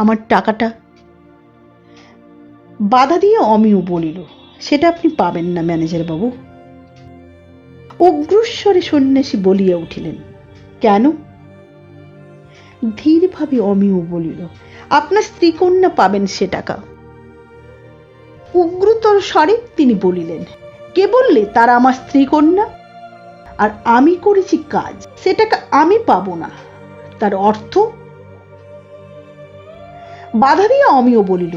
আমার টাকাটা। বাধা দিয়ে অমিয় বলিল, সেটা আপনি পাবেন না ম্যানেজার বাবু। উগ্রস্বরে সন্ন্যাসী বলিয়া উঠিলেন, কেন? ধীরভাবে অমিয় বলিল, আপনার স্ত্রী কন্যা পাবেন সে টাকা। উগ্রতর স্বরে তিনি বলিলেন, কে বললে তারা আমার স্ত্রী কন্যা? আর আমি করেছি কাজ, সে টাকা আমি পাবো না। তার অর্থ? বাধা দিয়ে অমিয় বলিল,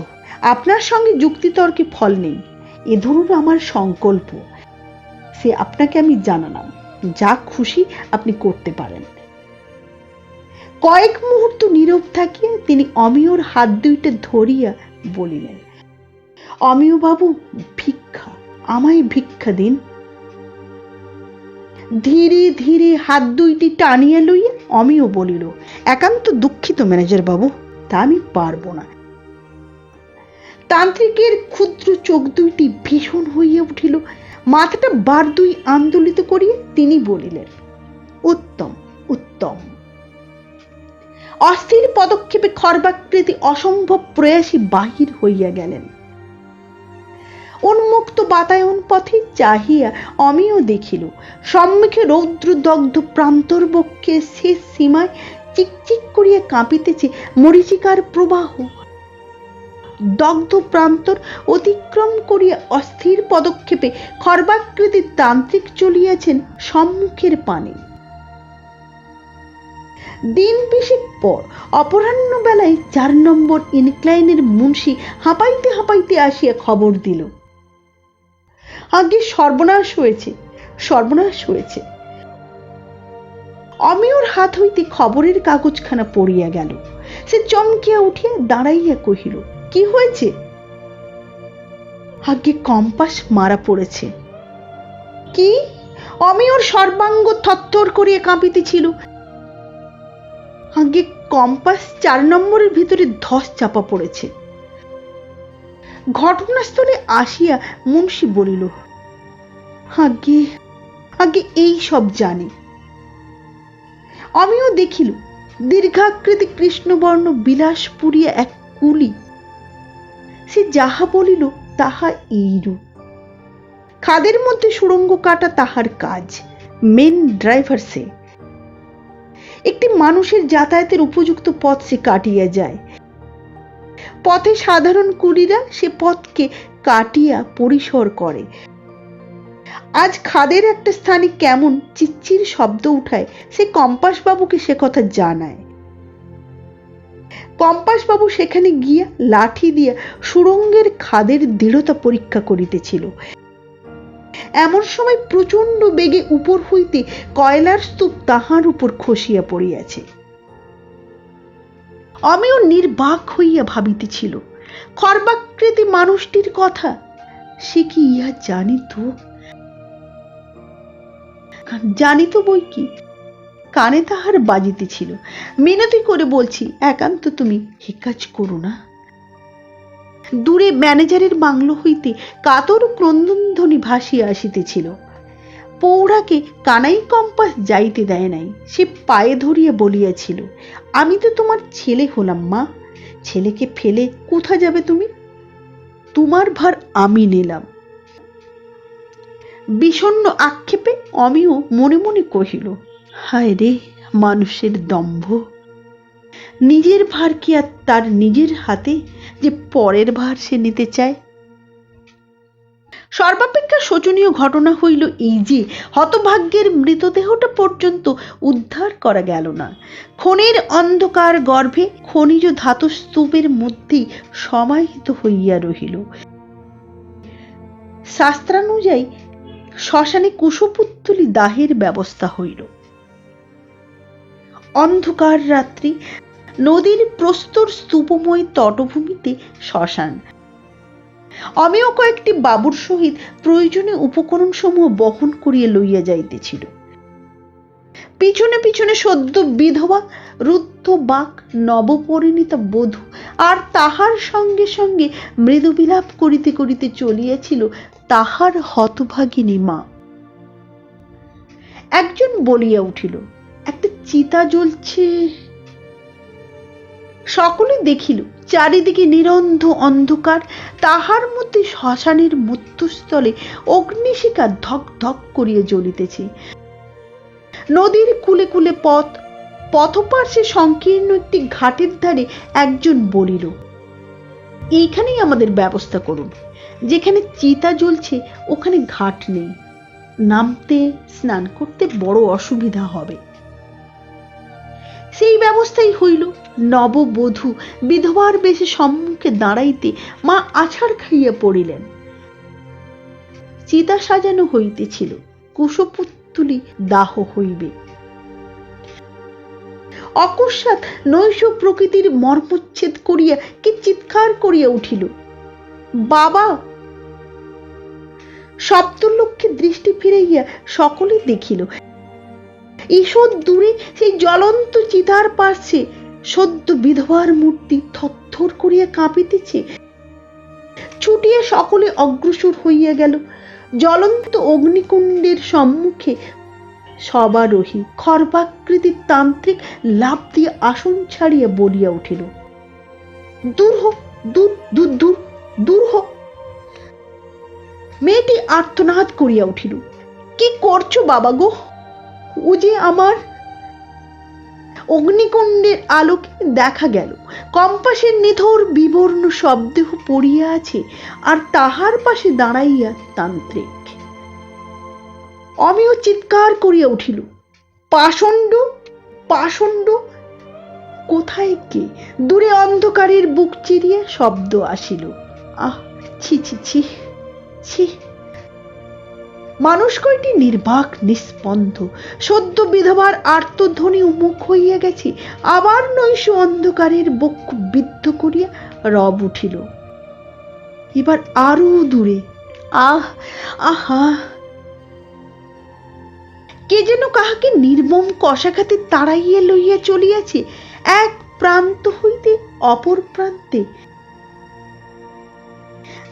আপনার সঙ্গে যুক্তিতর্কে ফল নেই, এ ধরুন আমার সংকল্প, সে আপনাকে আমি জানালাম, যা খুশি আপনি করতে পারেন। কয়েক মুহূর্ত নীরব থাকিয়া তিনি অমিয়র হাত দুইটা ধরিয়া বলিলেন, অমিয় বাবু, ভিক্ষা, আমায় ভিক্ষা দিন। ধীরে ধীরে হাত দুইটি টানিয়া লইয়া অমিয় বলিল, একান্ত দুঃখিত ম্যানেজার বাবু, তা আমি পারবো না। তান্ত্রিকের ক্ষুদ্র চোখ দুইটি ভীষণ হইয়া উঠিল। মাথাটা বার দুই আন্দোলিত করিয়া তিনি বলিলেন, উত্তম উত্তম। অস্থির পদক্ষেপে খর্বাকৃতি অসম্ভব প্রয়াসী বাহির হইয়া গেলেন। উন্মুক্ত বাতায়ন পথে চাহিয়া অমিয় দেখিল, সম্মুখে রৌদ্রদগ্ধ প্রান্তর বক্ষে শেষ সীমায় চিকচিক করিয়া কাঁপিতেছে মরীচিকার প্রবাহ। দগ্ধ প্রান্তর অতিক্রম করিয়া অস্থির পদক্ষেপে খর্বাকৃতির তান্ত্রিক চলিয়াছেন সম্মুখের পানে। দিন 20 পর অপরাহ্ন বেলায় 4 নম্বর ইনক্লাইনের মুন্সি হাঁপাইতে হাঁপাইতে আসিয়া খবর দিল, আগে সর্বনাশ হয়েছে, সর্বনাশ হয়েছে। অমিয়র হাত হইতে খবরের কাগজখানা পড়িয়া গেল। সে চমকিয়া উঠিয়া দাঁড়াইয়া কহিল, কি হয়েছে? আগে কম্পাস মারা পড়েছে। কি? অমিয়র সর্বাঙ্গ থরথর করিয়া কাঁপিতেছিল। আগে কম্পাস 4 নম্বরের ভিতরে ধস চাপা পড়েছে। ঘটনাস্থলে আসিয়া মুন্সি বলিল, আগে আগে এই সব জানি। আমিও দেখিল দীর্ঘাকৃতি কৃষ্ণবর্ণ বিলাস পুরিয়া এক কুলি। সে যাহা বলিল তাহা এইরূপ। খাদের মধ্যে সুড়ঙ্গ কাটা তাহার কাজ, মেন ড্রাইভার সে। একটি মানুষের যাতায়াতের উপযুক্ত পথ সে কাটিয়া যায়। পথে সাধারণ কুলিরা সে পথকে কাটিয়া পরিসর করে। আজ খাদের একটা স্থানে কেমন চিচ্চির শব্দ উঠায়, সে কম্পাস বাবুকে সে কথা জানায়। কম্পাস বাবু সেখানে গিয়া লাঠি দিয়া সুড়ঙ্গের খাদের দৃঢ়তা পরীক্ষা করিতেছিল। এমন সময় প্রচন্ড বেগে উপর হইতে কয়লার স্তূপ তাহার উপর খসিয়া পড়িয়াছে। আমিও নির্বাক হইয়া ভাবিতেছিল, খর্বাকৃতি মানুষটির কথা সে কি ইহা জানিত? জানিত বই কি, কানে তাহার বাজিতেছিল। মিনতি করে বলছি, একান্ত তুমি এ কাজ করো না। দূরে ম্যানেজারের বাংলো হইতে কাতর ক্রন্দনধ্বনি ভাসিয়া আসিতেছিল। পৌড়াকে কানাই কম্পাস যাইতে দেয় নাই। সে পায়ে ধরিয়া বলিয়াছিল, আমি তো তোমার ছেলে হলাম মা, ছেলেকে ফেলে কোথা যাবে তুমি? তোমার ভার আমি নিলাম। বিষণ্ণ আক্ষেপে অমিও মনে মনে কহিল, হায় রে মানুষের দম্ভ! নিজের ভার কি আর তার নিজের হাতে, যে পরের ভার সে নিতে চায়? সর্বাপেক্ষা শোচনীয় ঘটনা হইল এই যে হতভাগ্যের মৃতদেহটা পর্যন্ত উদ্ধার করা গেল না। খনির অন্ধকার গর্ভে খনিজ ধাতু স্তূপের মধ্যেই সমাহিত হইয়া রহিল। শাস্ত্রানুযায়ী শ্মশানে কুশপুত্তলি দাহের ব্যবস্থা হইল। অন্ধকার রাত্রি, নদীর প্রস্তর স্তূপময় তটভূমিতে শ্মশান। আমিও কয়েকটি বাবুর সহিত প্রয়োজনীয় উপকরণ সমূহ বহন করিয়া লইয়া যাইতেছিল। পিছনে পিছনে সদ্য বিধবা রুদ্ধ বাক নবপরিণীতা বধূ, আর তাহার সঙ্গে সঙ্গে মৃদু বিলাপ করিতে করিতে চলিয়াছিল তাহার হতভাগিনী মা। একজন বলিয়া উঠিল, একটা চিতা জ্বলছে। সকলে দেখিল চারিদিকে নিরন্ধ অন্ধকার, তাহার মধ্যে শ্মশানের মধ্যস্থলে অগ্নিশিখা ধক ধক করিয়া জ্বলিতেছে। নদীর কুলে কুলে পথ, পথপার্শ্বে সংকীর্ণ একটি ঘাটের ধারে একজন বলিল, এইখানেই আমাদের ব্যবস্থা করুন। যেখানে চিতা জ্বলছে ওখানে ঘাট নেই, নামতে স্নান করতে বড় অসুবিধা হবে। সেই ব্যবস্থাই হইল। নববধূ বিধবার বেশে সম্মুখে দাঁড়াইতে মা আছাড় খাইয়া পড়িলেন। চিতা সাজানো হইতেছিল, কুশপুত্তলি দাহ হইবে। অকস্মাৎ নৈশ প্রকৃতির মর্মচ্ছেদ করিয়া কি চিৎকার করিয়া উঠিল, বাবা! সপ্তলক্ষে দৃষ্টি ফিরাইয়া সকলে দেখিল ঈষৎ দূরে সেই জ্বলন্ত চিতার পার্শ্বে সদ্য বিধবার মূর্তি থরথর করিয়া কাঁপিতেছে। ছুটিয়া সকলে অগ্রসর হইয়া গেল। জ্বলন্ত অগ্নিকুণ্ডের সম্মুখে সবারোহী খর্বাকৃতির তান্ত্রিক লাফ দিয়ে আসন ছাড়িয়া বলিয়া উঠিল, দূর হোক, দূর দূর দূর দূর হোক। মেয়েটি আর্তনাদ করিয়া উঠিল, কি করছো বাবা গো? ও যে আমার। অগ্নিকুণ্ডের আলোকে দেখা গেল কম্পাসের নিথর বিবর্ণ শবদেহ পড়িয়া আছে, আর তাহার পাশে দাঁড়াইয়া তান্ত্রিক। অমিয় চিৎকার করিয়া উঠিল, পাষণ্ড! পাষণ্ড! কোথায় কে? দূরে অন্ধকারের বুক চিরিয়া শব্দ আসিল, আহ, ছি ছি ছি ছি। মানুষ কয়টি নির্বাক নিস্পন্দ, সদ্য বিধবার আর্তধ্বনি মুখ হইয়া গেছে। আবার নৈশ অন্ধকারের বক্ষ বিদ্ধ করিয়া রব উঠিল, এবার আরো দূরে। আহ, আহা! কে যেন কাহাকে নির্মম কষাঘাতে তাড়াইয়া লইয়া চলিয়াছে এক প্রান্ত হইতে অপর প্রান্তে।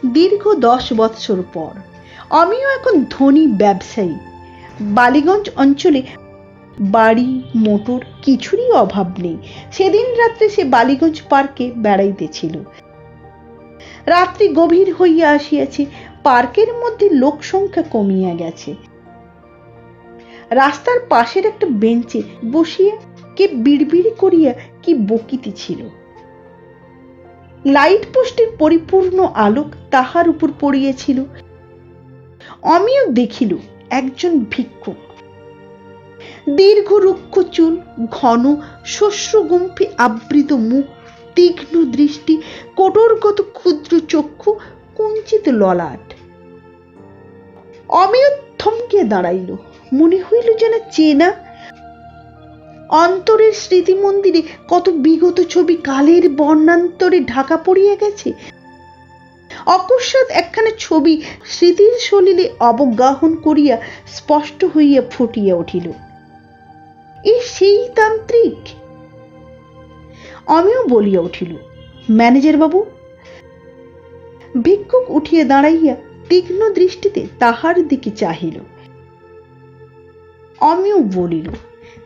দীর্ঘ 10 বৎসর পর আমিও এখন ধনী ব্যবসায়ী। বালিগঞ্জ অঞ্চলে বাড়ি মোটর কিছুরই অভাব নেই। সেদিন রাত্রে সে বালিগঞ্জ পার্কে বেড়াইতেছিল। রাত্রি গভীর হইয়া আসিয়াছে, পার্কের মধ্যে লোক সংখ্যা কমিয়া গেছে। রাস্তার পাশের একটা বেঞ্চে বসিয়া কে বিড়বিড় করিয়া কি বকিতেছিল। লাইট পোস্টের পরিপূর্ণ আলোক তাহার উপর পড়িয়াছিল। আমিও দেখিল একজন ভিক্ষুক, দীর্ঘ রুক্ষ চুল, ঘন শস্য গুম্ফে আবৃত মুখ, তীক্ষ্ণ দৃষ্টি, কোটরগত ক্ষুদ্র চক্ষু, কুঞ্চিত ললাট। আমিও থমকে দাঁড়াইল, মনে হইল যেন চেনা। অন্তরের স্মৃতি মন্দিরে কত বিগত ছবি কালের বর্ণান্তরে ঢাকা পড়িয়া গেছে। অকস্মাৎ একখানা ছবি স্মৃতির সলিলে অবগাহন করিয়া স্পষ্ট হইয়া ফুটিয়া উঠিল, এ সেই তান্ত্রিক। আমিও বলিয়া উঠিল, ম্যানেজার বাবু। ভিক্ষুক উঠিয়া দাঁড়াইয়া তীক্ষ্ণ দৃষ্টিতে তাহার দিকে চাহিল। আমিও বলিল,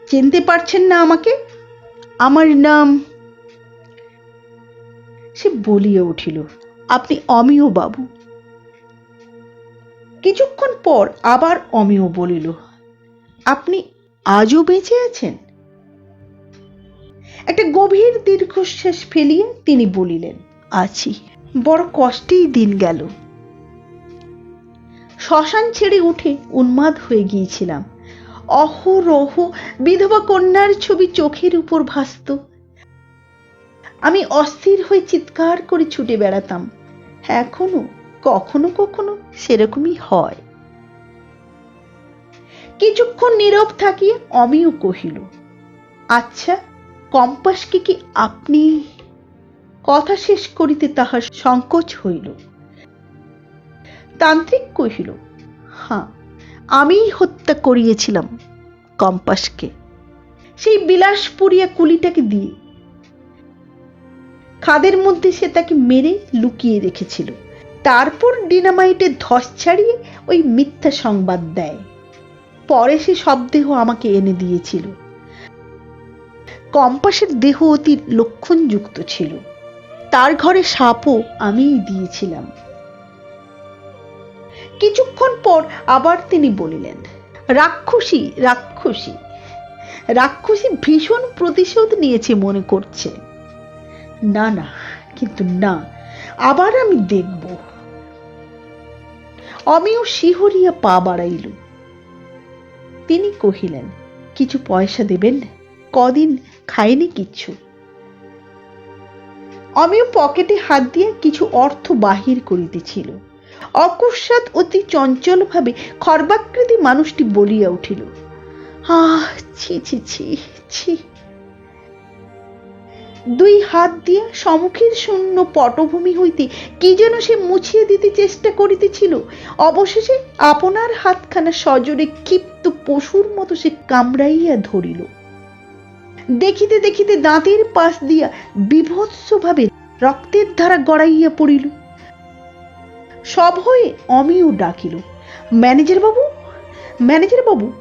চিনতে পারছেন না আমাকে? আমার নাম। সে বলিয়া উঠিল, আপনি অমিয় বাবু। কিছুক্ষণ পর আবার অমিয় বলিল, আপনি আজও বেঁচে আছেন? একটা গভীর দীর্ঘশ্বাস ফেলিয়া তিনি বলিলেন, আছি। বড় কষ্টেই দিন গেল। শ্মশান ছেড়ে উঠে উন্মাদ হয়ে গিয়েছিলাম। অহরহ বিধবা কন্যার ছবি চোখের উপর ভাসত। আমি অস্থির হয়ে চিৎকার করে ছুটে বেড়াতাম। এখনো কখনো কখনো সেরকমই হয়। কিছুক্ষণ নীরব থাকিয়া অমিয় কহিল, আচ্ছা, কম্পাসকে কি আপনি? কথা শেষ করিতে তাহার সংকোচ হইল। তান্ত্রিক কহিল, হ্যাঁ, আমিই হত্যা করিয়েছিলাম কম্পাসকে, সেই বিলাসপুরিয়া কুলিটাকে দিয়ে। খাদের মধ্যে সে তাকে মেরে লুকিয়ে রেখেছিল। তারপর ডিনামাইটের ধস ছাড়িয়ে ওই মিথ্যা সংবাদ দেয়। পরে সে শবদেহ আমাকে এনে দিয়েছিল। কম্পাসের দেহ অতি লক্ষণযুক্ত ছিল। তার ঘরে সাপও আমিই দিয়েছিলাম। কিছুক্ষণ পর আবার তিনি বলিলেন, রাক্ষসী রাক্ষসী রাক্ষসী ভীষণ প্রতিশোধ নিয়েছে মনে করছে। না না, কিন্তু না, আবার আমি দেখব। আমিও শিহরিয়া পা বাড়াইল। তিনি কহিলেন, কিছু পয়সা দেবেন? কদিন খাইনি কিচ্ছু। আমিও পকেটে হাত দিয়ে কিছু অর্থ বাহির করিতেছিল। অকস্মাৎ অতি চঞ্চল ভাবে খর্বাকৃতি মানুষটি বলিয়া উঠিল, আহ, ছি ছি ছি ছি। দুই হাত দিয়া সম্মুখের শূন্য পটভূমি হইতে কি যেন সে মুছিয়ে দিতে চেষ্টা করিতেছিল। অবশেষে আপনার হাতখানা সজোরে ক্ষিপ্ত পশুর মতো সে কামড়াইয়া ধরিল। দেখিতে দেখিতে দাঁতের পাশ দিয়া বীভৎসভাবে রক্তের ধারা গড়াইয়া পড়িল। সভয়ে অমিয় ডাকিল, ম্যানেজার বাবু, ম্যানেজার বাবু।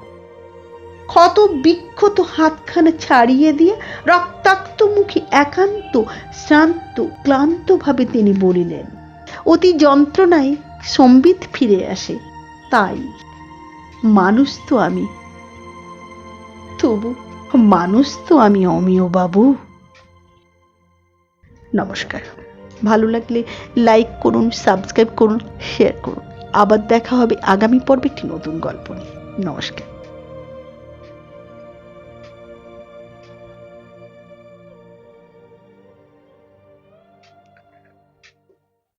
ক্ষত বিক্ষত হাতখানা ছাড়িয়ে দিয়ে রক্তাক্ত মুখে একান্ত শ্রান্ত ক্লান্ত ভাবে তিনি বলিলেন, অতি যন্ত্রণায় সম্বিত ফিরে আসে, তাই মানুষ তো আমি, তবু মানুষ তো আমি অমিয় বাবু। নমস্কার। ভালো লাগলে লাইক করুন, সাবস্ক্রাইব করুন, শেয়ার করুন। আবার দেখা হবে আগামী পর্বে একটি নতুন গল্প নিয়ে। নমস্কার।